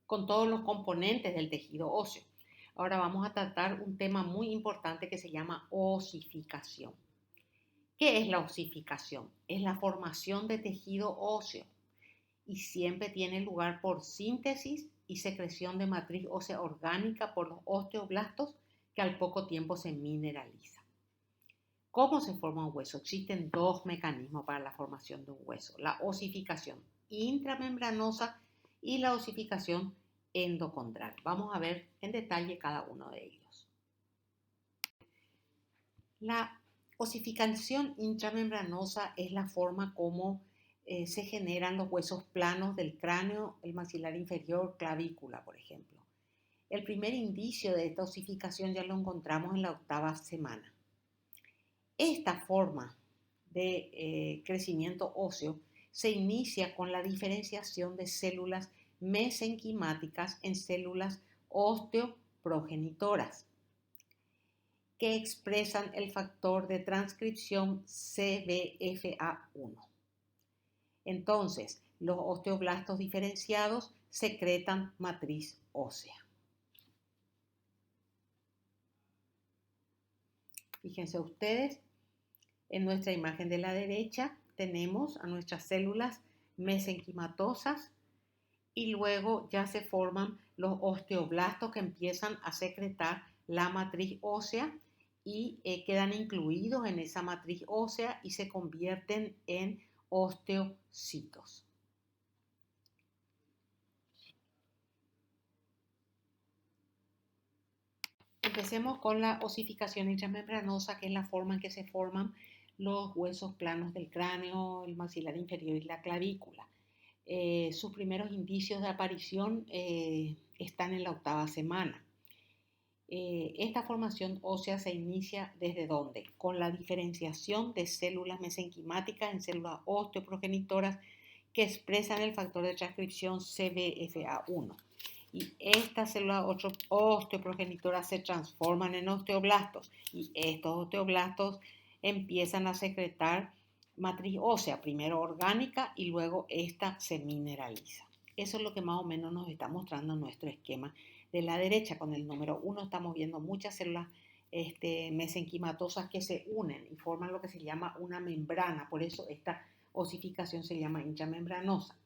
con todos los componentes del tejido óseo. Ahora vamos a tratar un tema muy importante que se llama osificación. ¿Qué es la osificación? Es la formación de tejido óseo y siempre tiene lugar por síntesis y secreción de matriz ósea orgánica por los osteoblastos que al poco tiempo se mineraliza. ¿Cómo se forma un hueso? Existen dos mecanismos para la formación de un hueso: la osificación intramembranosa y la osificación endocondral. Vamos a ver en detalle cada uno de ellos. La osificación intramembranosa es la forma como se generan los huesos planos del cráneo, el maxilar inferior, clavícula, por ejemplo. El primer indicio de esta osificación ya lo encontramos en la 8ª semana. Esta forma de crecimiento óseo se inicia con la diferenciación de células mesenquimáticas en células osteoprogenitoras que expresan el factor de transcripción CBFA1. Entonces, los osteoblastos diferenciados secretan matriz ósea. Fíjense ustedes, en nuestra imagen de la derecha tenemos a nuestras células mesenquimatosas y luego ya se forman los osteoblastos que empiezan a secretar la matriz ósea y quedan incluidos en esa matriz ósea y se convierten en osteocitos. Empecemos con la osificación intramembranosa, que es la forma en que se forman los huesos planos del cráneo, el maxilar inferior y la clavícula. Sus primeros indicios de aparición están en la 8ª semana. Esta formación ósea se inicia ¿desde dónde? Con la diferenciación de células mesenquimáticas en células osteoprogenitoras que expresan el factor de transcripción CBFA1. Y estas células osteoprogenitoras se transforman en osteoblastos y estos osteoblastos empiezan a secretar matriz ósea, primero orgánica y luego esta se mineraliza. Eso es lo que más o menos nos está mostrando nuestro esquema de la derecha. Con el número 1 estamos viendo muchas células mesenquimatosas que se unen y forman lo que se llama una membrana. Por eso esta osificación se llama intramembranosa.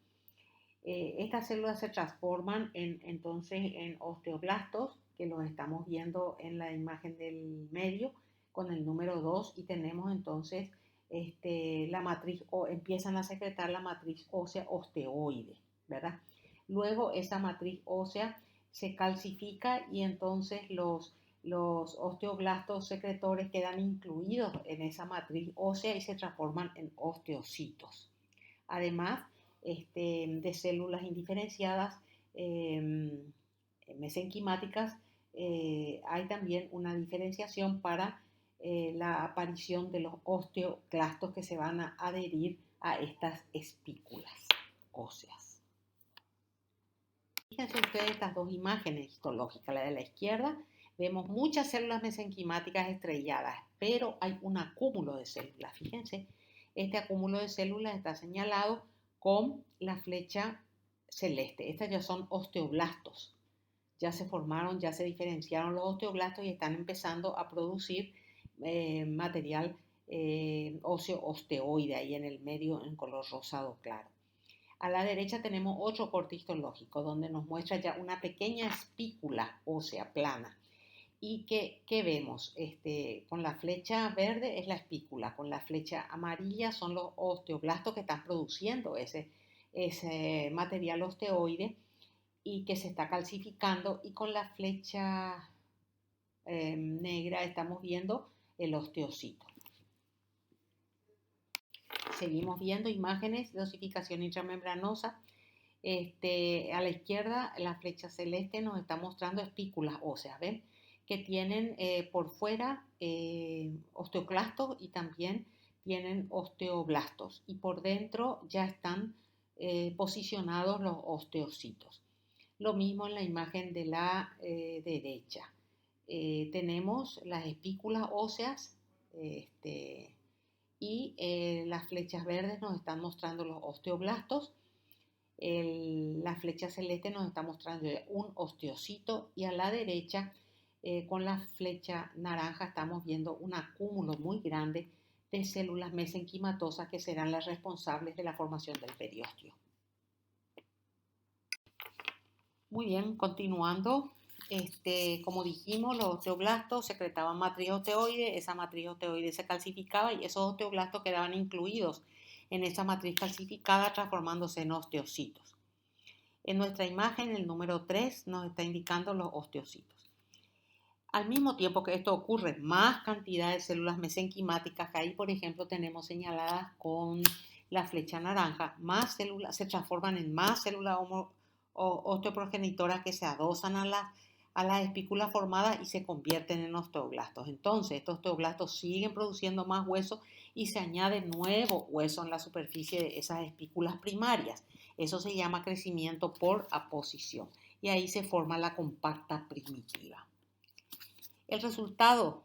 Estas células se transforman entonces en osteoblastos, que los estamos viendo en la imagen del medio con el número 2, y tenemos entonces la matriz, o empiezan a secretar la matriz ósea osteoide, ¿verdad? Luego esa matriz ósea se calcifica y entonces los osteoblastos secretores quedan incluidos en esa matriz ósea y se transforman en osteocitos. Además, de células indiferenciadas mesenquimáticas, hay también una diferenciación para la aparición de los osteoclastos que se van a adherir a estas espículas óseas. Fíjense ustedes estas dos imágenes histológicas. La de la izquierda vemos muchas células mesenquimáticas estrelladas, pero hay un acúmulo de células. Fíjense, este acúmulo de células está señalado con la flecha celeste. Estas ya son osteoblastos. Ya se formaron, ya se diferenciaron los osteoblastos y están empezando a producir material óseo osteoide ahí en el medio en color rosado claro. A la derecha tenemos otro corte histológico donde nos muestra ya una pequeña espícula ósea plana. ¿Y qué vemos? Con la flecha verde es la espícula, con la flecha amarilla son los osteoblastos que están produciendo ese material osteoide y que se está calcificando, y con la flecha negra estamos viendo el osteocito. Seguimos viendo imágenes de osificación intramembranosa. A la izquierda, la flecha celeste nos está mostrando espículas óseas, ¿ven? Que tienen por fuera osteoclastos y también tienen osteoblastos. Y por dentro ya están posicionados los osteocitos. Lo mismo en la imagen de la derecha. Tenemos las espículas óseas y las flechas verdes nos están mostrando los osteoblastos. La flecha celeste nos está mostrando un osteocito y a la derecha con la flecha naranja estamos viendo un acúmulo muy grande de células mesenquimatosas que serán las responsables de la formación del periósteo. Muy bien, continuando, como dijimos, los osteoblastos secretaban matriz osteoide, esa matriz osteoide se calcificaba y esos osteoblastos quedaban incluidos en esa matriz calcificada transformándose en osteocitos. En nuestra imagen, el número 3 nos está indicando los osteocitos. Al mismo tiempo que esto ocurre, más cantidad de células mesenquimáticas, que ahí por ejemplo tenemos señaladas con la flecha naranja, más células se transforman en más células osteoprogenitoras que se adosan a las espículas formadas y se convierten en osteoblastos. Entonces, estos osteoblastos siguen produciendo más hueso y se añade nuevo hueso en la superficie de esas espículas primarias. Eso se llama crecimiento por aposición y ahí se forma la compacta primitiva. El resultado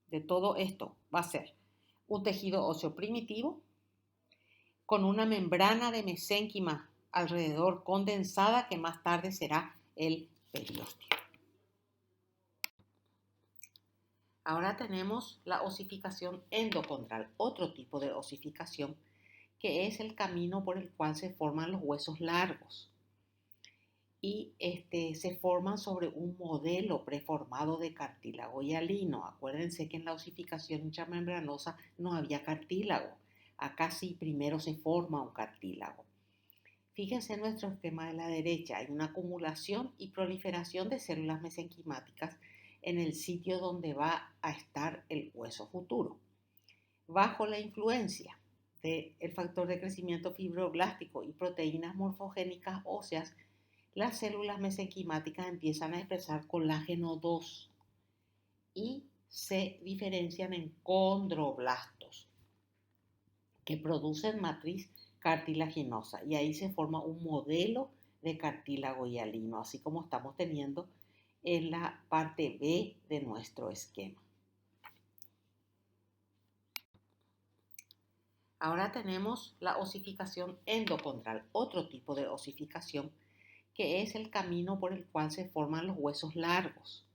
de todo esto va a ser un tejido óseo primitivo con una membrana de mesénquima alrededor condensada que más tarde será el periósteo. Ahora tenemos la osificación endocondral, otro tipo de osificación que es el camino por el cual se forman los huesos largos y se forman sobre un modelo preformado de cartílago hialino. Acuérdense que en la osificación intramembranosa no había cartílago. Acá sí primero se forma un cartílago. Fíjense en nuestro esquema de la derecha, hay una acumulación y proliferación de células mesenquimáticas en el sitio donde va a estar el hueso futuro. Bajo la influencia del factor de crecimiento fibroblástico y proteínas morfogénicas óseas, las células mesenquimáticas empiezan a expresar colágeno 2 y se diferencian en condroblastos que producen matriz cartilaginosa y ahí se forma un modelo de cartílago hialino, así como estamos teniendo en la parte B de nuestro esquema. Ahora tenemos la osificación endocondral, otro tipo de osificación que es el camino por el cual se forman los huesos largos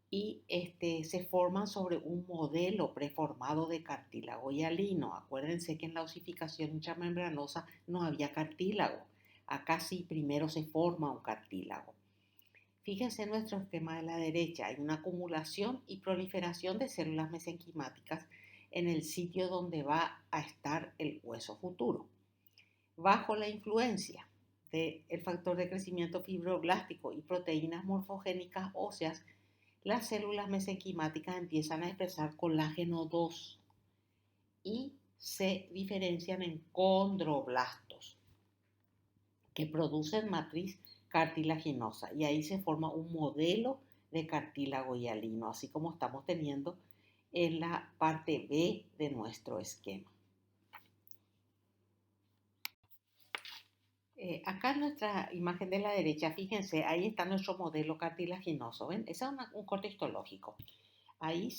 y se forman sobre un modelo preformado de cartílago hialino. Acuérdense que en la osificación intramembranosa no había cartílago. Acá sí primero se forma un cartílago. Fíjense en nuestro esquema de la derecha, hay una acumulación y proliferación de células mesenquimáticas en el sitio donde va a estar el hueso futuro. Bajo la influencia del factor de crecimiento fibroblástico y proteínas morfogénicas óseas, las células mesenquimáticas empiezan a expresar colágeno 2 y se diferencian en condroblastos, que producen matriz cartilaginosa y ahí se forma un modelo de cartílago hialino, así como estamos teniendo en la parte B de nuestro esquema. Acá en nuestra imagen de la derecha, fíjense, ahí está nuestro modelo cartilaginoso, ¿ven? Ese es un corte histológico. Ahí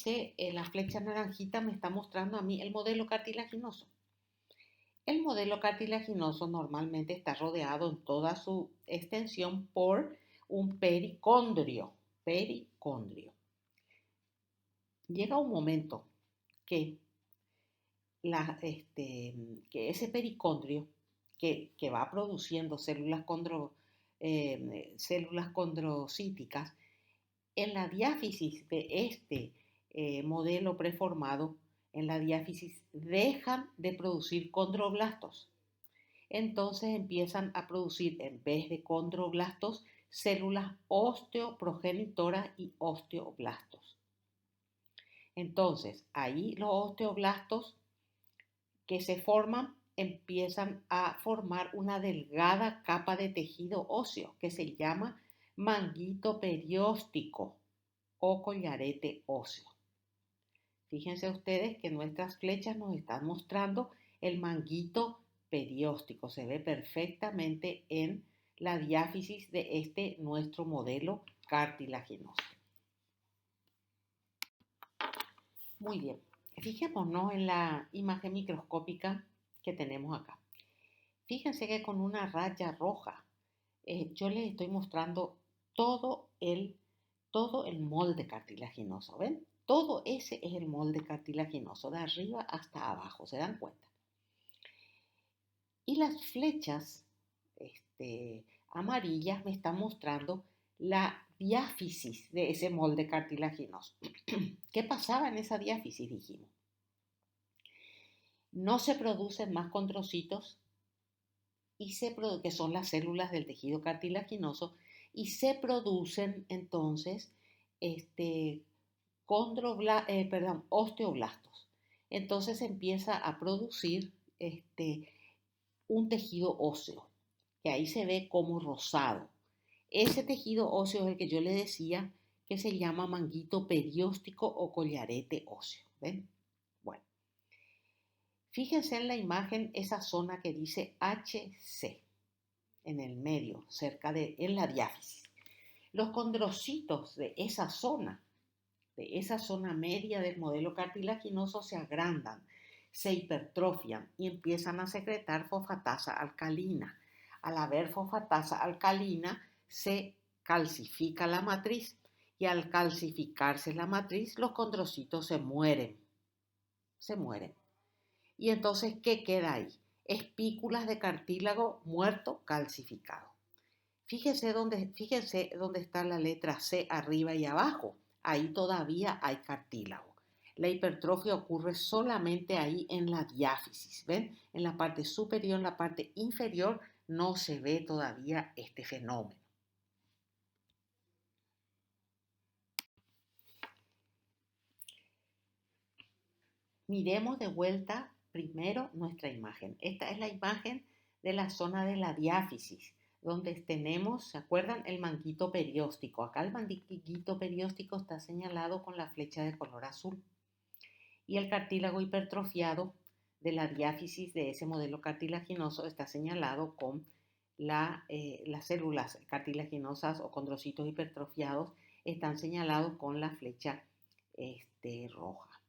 la flecha naranjita me está mostrando a mí el modelo cartilaginoso. El modelo cartilaginoso normalmente está rodeado en toda su extensión por un pericondrio. Llega un momento que, que ese pericondrio que va produciendo células condrocíticas, en la diáfisis de este modelo preformado, en la diáfisis dejan de producir condroblastos. Entonces empiezan a producir, en vez de condroblastos, células osteoprogenitoras y osteoblastos. Entonces, ahí los osteoblastos que se forman empiezan a formar una delgada capa de tejido óseo que se llama manguito perióstico o collarete óseo. Fíjense ustedes que nuestras flechas nos están mostrando el manguito perióstico. Se ve perfectamente en la diáfisis de este nuestro modelo cartilaginoso. Muy bien, fijémonos en la imagen microscópica que tenemos acá. Fíjense que con una raya roja yo les estoy mostrando todo el molde cartilaginoso, ¿ven? Todo ese es el molde cartilaginoso, de arriba hasta abajo, ¿se dan cuenta? Y las flechas amarillas me están mostrando la diáfisis de ese molde cartilaginoso. ¿Qué pasaba en esa diáfisis? Dijimos. No se producen más condrocitos, que son las células del tejido cartilaginoso, y se producen entonces osteoblastos. Entonces se empieza a producir un tejido óseo, que ahí se ve como rosado. Ese tejido óseo es el que yo le decía que se llama manguito perióstico o collarete óseo. ¿Ven? Bueno, fíjense en la imagen esa zona que dice HC, en el medio, en la diáfisis. Los condrocitos de esa zona media del modelo cartilaginoso se agrandan, se hipertrofian y empiezan a secretar fosfatasa alcalina. Al haber fosfatasa alcalina, se calcifica la matriz y al calcificarse la matriz, los condrocitos se mueren. Y entonces, ¿qué queda ahí? Espículas de cartílago muerto calcificado. Fíjense dónde está la letra C arriba y abajo. Ahí todavía hay cartílago. La hipertrofia ocurre solamente ahí en la diáfisis. ¿Ven? En la parte superior, en la parte inferior, no se ve todavía este fenómeno. Miremos de vuelta primero nuestra imagen. Esta es la imagen de la zona de la diáfisis, donde tenemos, ¿se acuerdan? El manguito perióstico. Acá el manguito perióstico está señalado con la flecha de color azul. Y el cartílago hipertrofiado de la diáfisis de ese modelo cartilaginoso está señalado con las células cartilaginosas o condrocitos hipertrofiados están señalados con la flecha roja.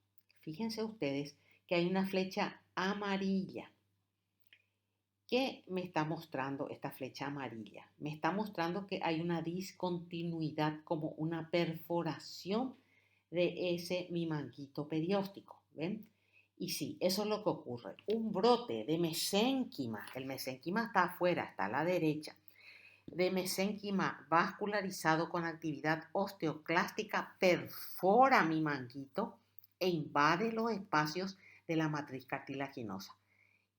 Fíjense ustedes que hay una flecha amarilla. ¿Qué me está mostrando esta flecha amarilla? Me está mostrando que hay una discontinuidad, como una perforación de ese mi manguito perióstico. ¿Ven? Y sí, eso es lo que ocurre. Un brote de mesénquima, el mesénquima está afuera, está a la derecha, de mesénquima vascularizado con actividad osteoclástica perfora mi manguito e invade los espacios de la matriz cartilaginosa.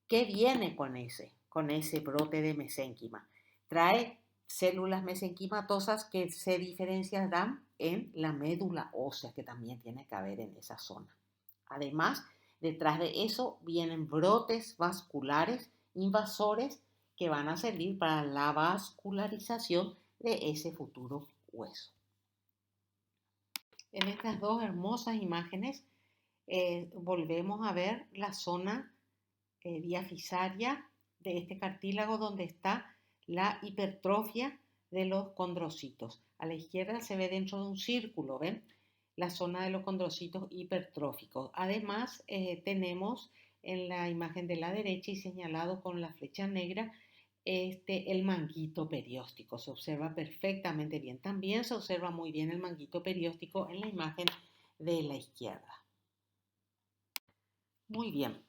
¿Qué viene con ese brote de mesénquima? Trae células mesenquimatosas que se diferenciarán en la médula ósea, que también tiene que haber en esa zona. Además, Detrás de eso vienen brotes vasculares invasores que van a servir para la vascularización de ese futuro hueso. En estas dos hermosas imágenes volvemos a ver la zona diafisaria de este cartílago donde está la hipertrofia de los condrocitos. A la izquierda se ve dentro de un círculo, ¿ven? La zona de los condrocitos hipertróficos. Además, tenemos en la imagen de la derecha y señalado con la flecha negra el manguito perióstico. Se observa perfectamente bien. También se observa muy bien el manguito perióstico en la imagen de la izquierda. Muy bien.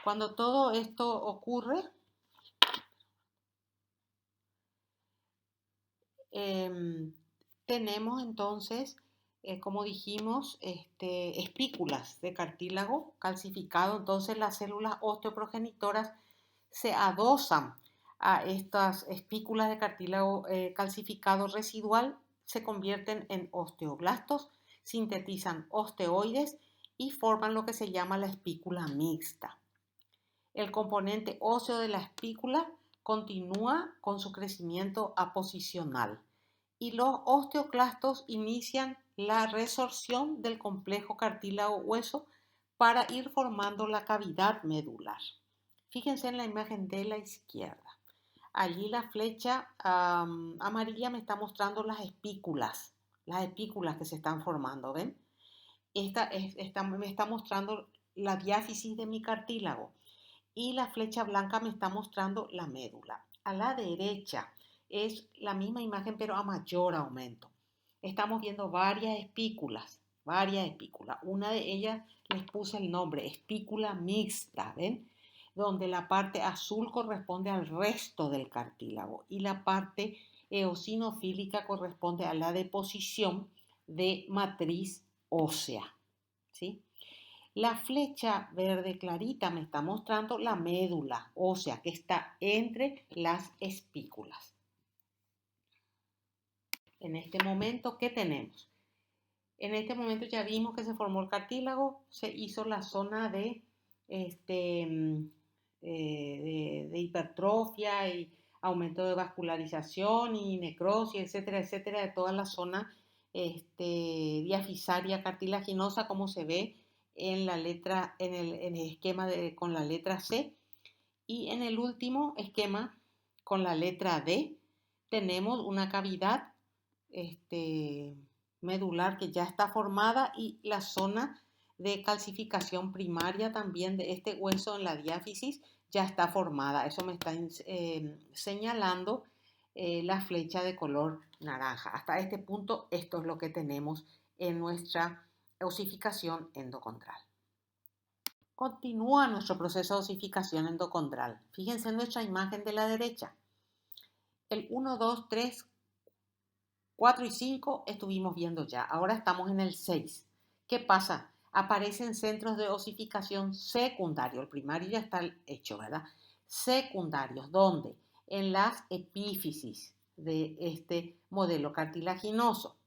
Cuando todo esto ocurre, tenemos entonces, como dijimos, espículas de cartílago calcificado. Entonces las células osteoprogenitoras se adosan a estas espículas de cartílago calcificado residual, se convierten en osteoblastos, sintetizan osteoides y forman lo que se llama la espícula mixta. El componente óseo de la espícula continúa con su crecimiento aposicional y los osteoclastos inician la resorción del complejo cartílago-hueso para ir formando la cavidad medular. Fíjense en la imagen de la izquierda. Allí la flecha amarilla me está mostrando las espículas que se están formando, ¿ven? Me está mostrando la diáfisis de mi cartílago y la flecha blanca me está mostrando la médula. A la derecha es la misma imagen pero a mayor aumento. Estamos viendo varias espículas. Una de ellas les puse el nombre, espícula mixta, ¿ven? Donde la parte azul corresponde al resto del cartílago y la parte eosinofílica corresponde a la deposición de matriz ósea, ¿sí? La flecha verde clarita me está mostrando la médula ósea que está entre las espículas. En este momento, ¿qué tenemos? En este momento ya vimos que se formó el cartílago, se hizo la zona de hipertrofia y aumento de vascularización y necrosis, etcétera, etcétera, de toda la zona diafisaria cartilaginosa, como se ve en el esquema con la letra C. Y en el último esquema, con la letra D, tenemos una cavidad medular que ya está formada y la zona de calcificación primaria también de este hueso en la diáfisis ya está formada. Eso me está señalando la flecha de color naranja. Hasta este punto, esto es lo que tenemos en nuestra osificación endocondral. Continúa nuestro proceso de osificación endocondral. Fíjense en nuestra imagen de la derecha. El 1, 2, 3, 4 y 5 estuvimos viendo ya. Ahora estamos en el 6. ¿Qué pasa? Aparecen centros de osificación secundarios. El primario ya está hecho, ¿verdad? Secundarios. ¿Dónde? En las epífisis de este modelo cartilaginoso.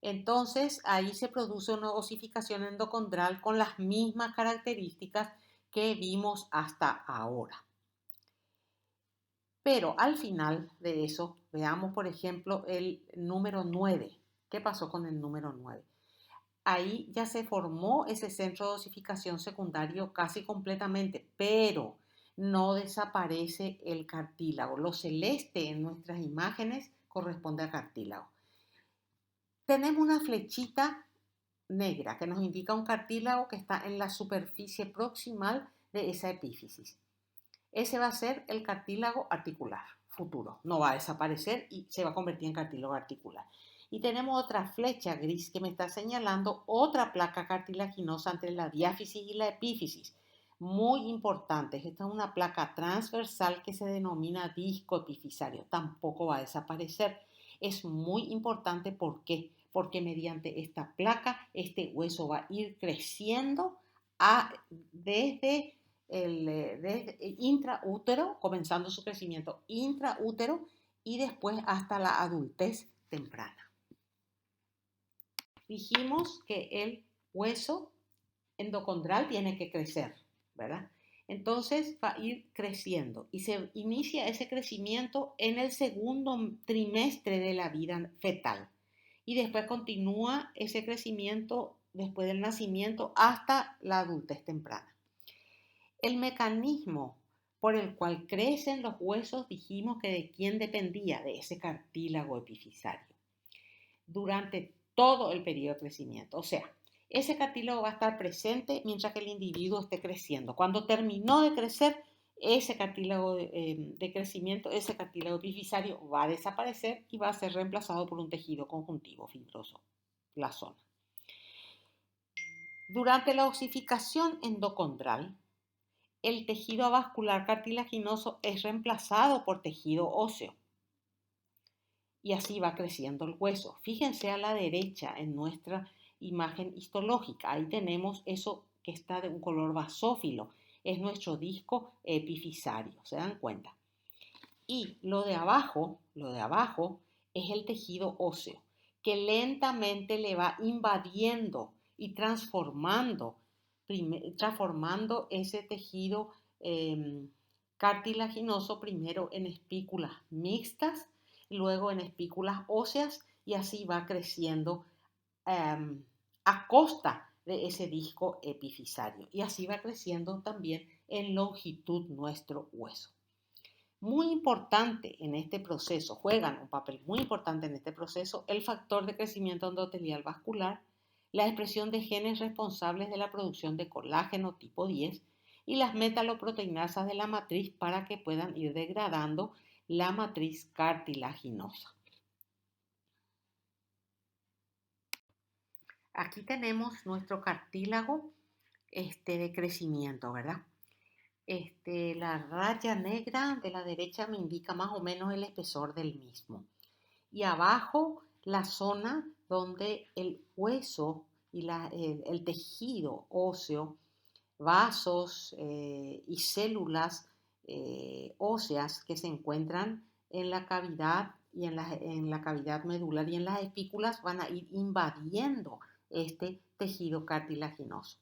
Entonces, ahí se produce una osificación endocondral con las mismas características que vimos hasta ahora. Pero al final de eso, veamos por ejemplo el número 9. ¿Qué pasó con el número 9? Ahí ya se formó ese centro de osificación secundario casi completamente, pero no desaparece el cartílago. Lo celeste en nuestras imágenes corresponde al cartílago. Tenemos una flechita negra que nos indica un cartílago que está en la superficie proximal de esa epífisis. Ese va a ser el cartílago articular futuro. No va a desaparecer y se va a convertir en cartílago articular. Y tenemos otra flecha gris que me está señalando otra placa cartilaginosa entre la diáfisis y la epífisis. Muy importante. Esta es una placa transversal que se denomina disco epifisario. Tampoco va a desaparecer. Es muy importante. ¿Por qué? Porque mediante esta placa este hueso va a ir creciendo desde intraútero, comenzando su crecimiento intraútero y después hasta la adultez temprana. Dijimos que el hueso endocondral tiene que crecer, ¿verdad? Entonces va a ir creciendo y se inicia ese crecimiento en el segundo trimestre de la vida fetal y después continúa ese crecimiento después del nacimiento hasta la adultez temprana. El mecanismo por el cual crecen los huesos dijimos que de quién dependía, de ese cartílago epifisario durante todo el periodo de crecimiento. O sea, ese cartílago va a estar presente mientras que el individuo esté creciendo. Cuando terminó de crecer, ese cartílago de crecimiento, ese cartílago epifisario va a desaparecer y va a ser reemplazado por un tejido conjuntivo fibroso, la zona. Durante la osificación endocondral, el tejido avascular cartilaginoso es reemplazado por tejido óseo. Y así va creciendo el hueso. Fíjense a la derecha en nuestra imagen histológica. Ahí tenemos eso que está de un color basófilo. Es nuestro disco epifisario. ¿Se dan cuenta? Y lo de abajo es el tejido óseo, que lentamente le va invadiendo y transformando ese tejido cartilaginoso primero en espículas mixtas, luego en espículas óseas y así va creciendo a costa de ese disco epifisario y así va creciendo también en longitud nuestro hueso. Muy importante en este proceso, juegan un papel muy importante en este proceso el factor de crecimiento endotelial vascular, la expresión de genes responsables de la producción de colágeno tipo 10 y las metaloproteinasas de la matriz para que puedan ir degradando la matriz cartilaginosa. Aquí tenemos nuestro cartílago de crecimiento, ¿verdad? La raya negra de la derecha me indica más o menos el espesor del mismo. Y abajo la zona donde el hueso y el tejido óseo, vasos y células óseas que se encuentran en la cavidad y en la cavidad medular y en las espículas van a ir invadiendo este tejido cartilaginoso.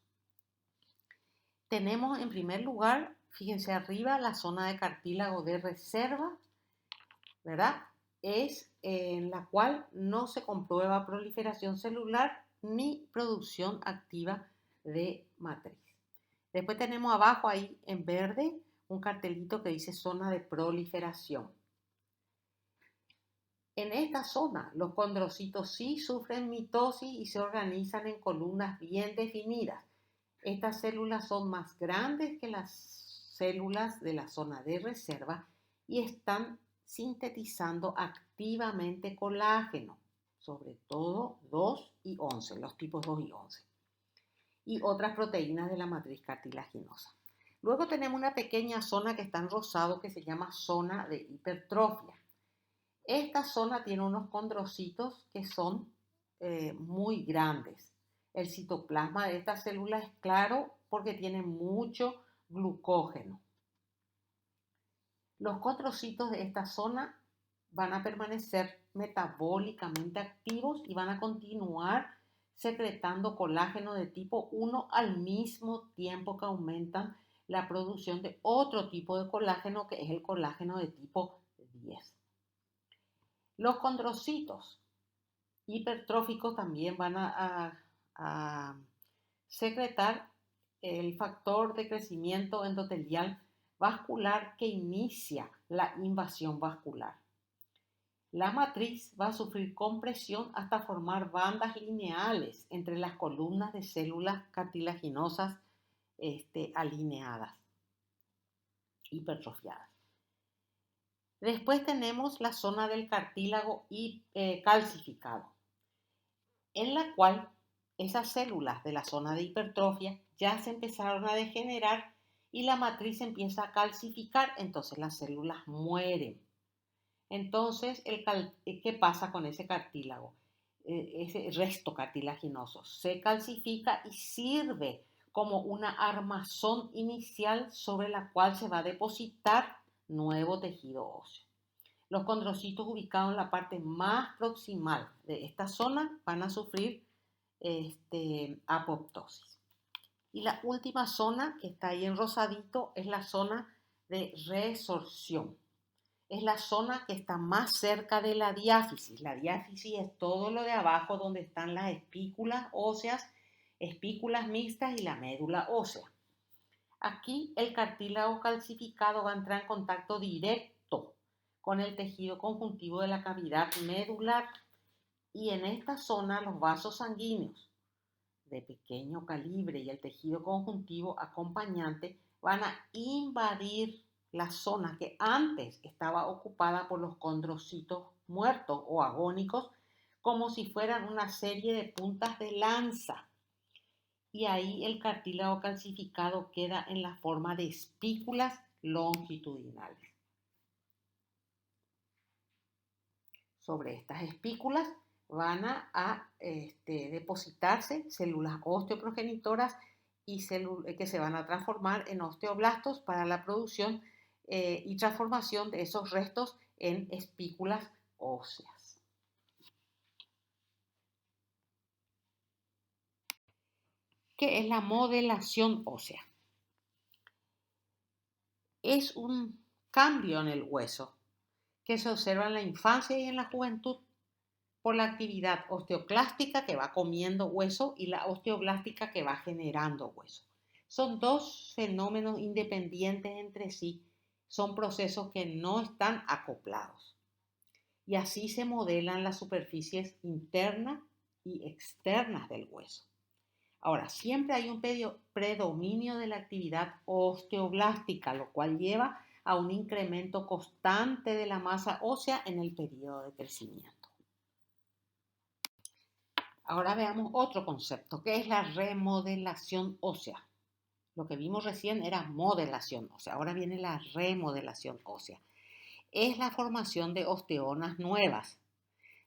Tenemos en primer lugar, fíjense arriba, la zona de cartílago de reserva, ¿verdad? Es en la cual no se comprueba proliferación celular ni producción activa de matriz. Después tenemos abajo ahí en verde un cartelito que dice zona de proliferación. En esta zona los condrocitos sí sufren mitosis y se organizan en columnas bien definidas. Estas células son más grandes que las células de la zona de reserva y están sintetizando activamente colágeno, sobre todo 2 y 11, los tipos 2 y 11, y otras proteínas de la matriz cartilaginosa. Luego tenemos una pequeña zona que está en rosado que se llama zona de hipertrofia. Esta zona tiene unos condrocitos que son muy grandes. El citoplasma de esta célula es claro porque tiene mucho glucógeno. Los condrocitos de esta zona van a permanecer metabólicamente activos y van a continuar secretando colágeno de tipo 1 al mismo tiempo que aumentan la producción de otro tipo de colágeno que es el colágeno de tipo 10. Los condrocitos hipertróficos también van a secretar el factor de crecimiento endotelial vascular que inicia la invasión vascular. La matriz va a sufrir compresión hasta formar bandas lineales entre las columnas de células cartilaginosas alineadas, hipertrofiadas. Después tenemos la zona del cartílago calcificado, en la cual esas células de la zona de hipertrofia ya se empezaron a degenerar y la matriz empieza a calcificar, entonces las células mueren. Entonces, ¿qué pasa con ese cartílago? Ese resto cartilaginoso se calcifica y sirve como una armazón inicial sobre la cual se va a depositar nuevo tejido óseo. Los condrocitos ubicados en la parte más proximal de esta zona van a sufrir apoptosis. Y la última zona que está ahí en rosadito es la zona de resorción. Es la zona que está más cerca de la diáfisis. La diáfisis es todo lo de abajo donde están las espículas óseas, espículas mixtas y la médula ósea. Aquí el cartílago calcificado va a entrar en contacto directo con el tejido conjuntivo de la cavidad medular y en esta zona los vasos sanguíneos de pequeño calibre y el tejido conjuntivo acompañante van a invadir la zona que antes estaba ocupada por los condrocitos muertos o agónicos como si fueran una serie de puntas de lanza. Y ahí el cartílago calcificado queda en la forma de espículas longitudinales. Sobre estas espículas van a depositarse células osteoprogenitoras y que se van a transformar en osteoblastos para la producción y transformación de esos restos en espículas óseas. ¿Qué es la modelación ósea? Es un cambio en el hueso que se observa en la infancia y en la juventud por la actividad osteoclástica que va comiendo hueso y la osteoblástica que va generando hueso. Son dos fenómenos independientes entre sí, son procesos que no están acoplados. Y así se modelan las superficies internas y externas del hueso. Ahora, siempre hay un predominio de la actividad osteoblástica, lo cual lleva a un incremento constante de la masa ósea en el periodo de crecimiento. Ahora veamos otro concepto, que es la remodelación ósea. Lo que vimos recién era modelación ósea, ahora viene la remodelación ósea. Es la formación de osteonas nuevas.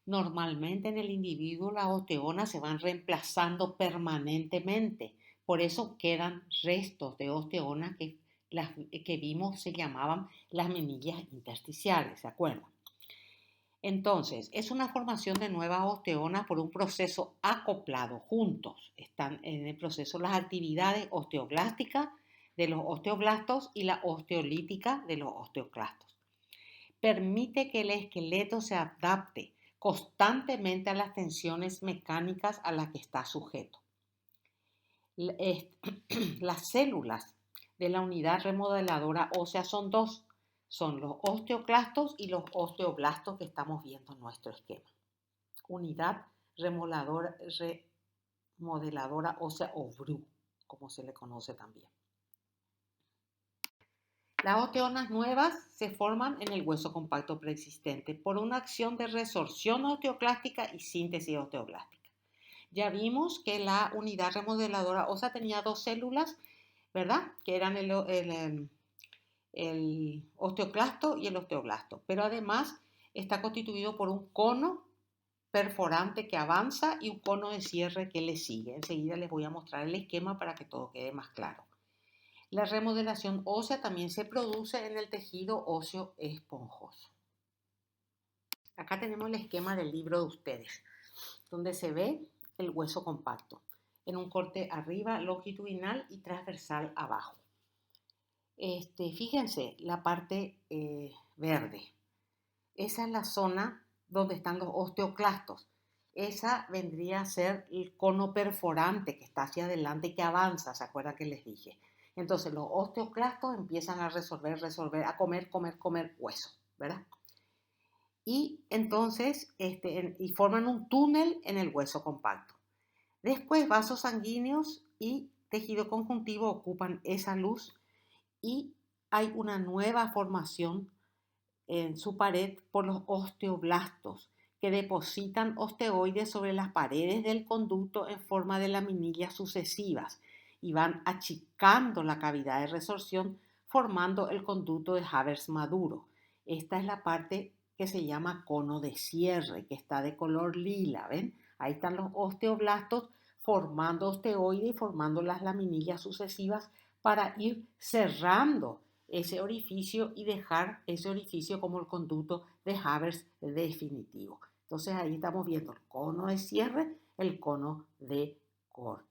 Normalmente en el individuo las osteonas se van reemplazando permanentemente, por eso quedan restos de osteonas que las que vimos se llamaban las menillas intersticiales, ¿se acuerdan? Entonces, es una formación de nuevas osteonas por un proceso acoplado, juntos. Están en el proceso las actividades osteoblásticas de los osteoblastos y la osteolítica de los osteoclastos. Permite que el esqueleto se adapte constantemente a las tensiones mecánicas a las que está sujeto. Las células de la unidad remodeladora ósea son dos. Son los osteoclastos y los osteoblastos que estamos viendo en nuestro esquema. Unidad remodeladora ósea o BRU, como se le conoce también. Las osteonas nuevas se forman en el hueso compacto preexistente por una acción de resorción osteoclástica y síntesis osteoblástica. Ya vimos que la unidad remodeladora ósea tenía dos células, ¿verdad? Que eran el osteoclasto y el osteoblasto, pero además está constituido por un cono perforante que avanza y un cono de cierre que le sigue. Enseguida les voy a mostrar el esquema para que todo quede más claro. La remodelación ósea también se produce en el tejido óseo esponjoso. Acá tenemos el esquema del libro de ustedes, donde se ve el hueso compacto, en un corte arriba longitudinal y transversal abajo. Fíjense la parte verde. Esa es la zona donde están los osteoclastos. Esa vendría a ser el cono perforante que está hacia adelante y que avanza, ¿se acuerdan que les dije? Entonces los osteoclastos empiezan a resolver, a comer hueso, ¿verdad? Y entonces y forman un túnel en el hueso compacto. Después vasos sanguíneos y tejido conjuntivo ocupan esa luz y hay una nueva formación en su pared por los osteoblastos que depositan osteoides sobre las paredes del conducto en forma de laminillas sucesivas y van achicando la cavidad de resorción formando el conducto de Havers maduro. Esta es la parte que se llama cono de cierre, que está de color lila, ¿ven? Ahí están los osteoblastos formando osteoides y formando las laminillas sucesivas para ir cerrando ese orificio y dejar ese orificio como el conducto de Havers definitivo. Entonces ahí estamos viendo el cono de cierre, el cono de corte.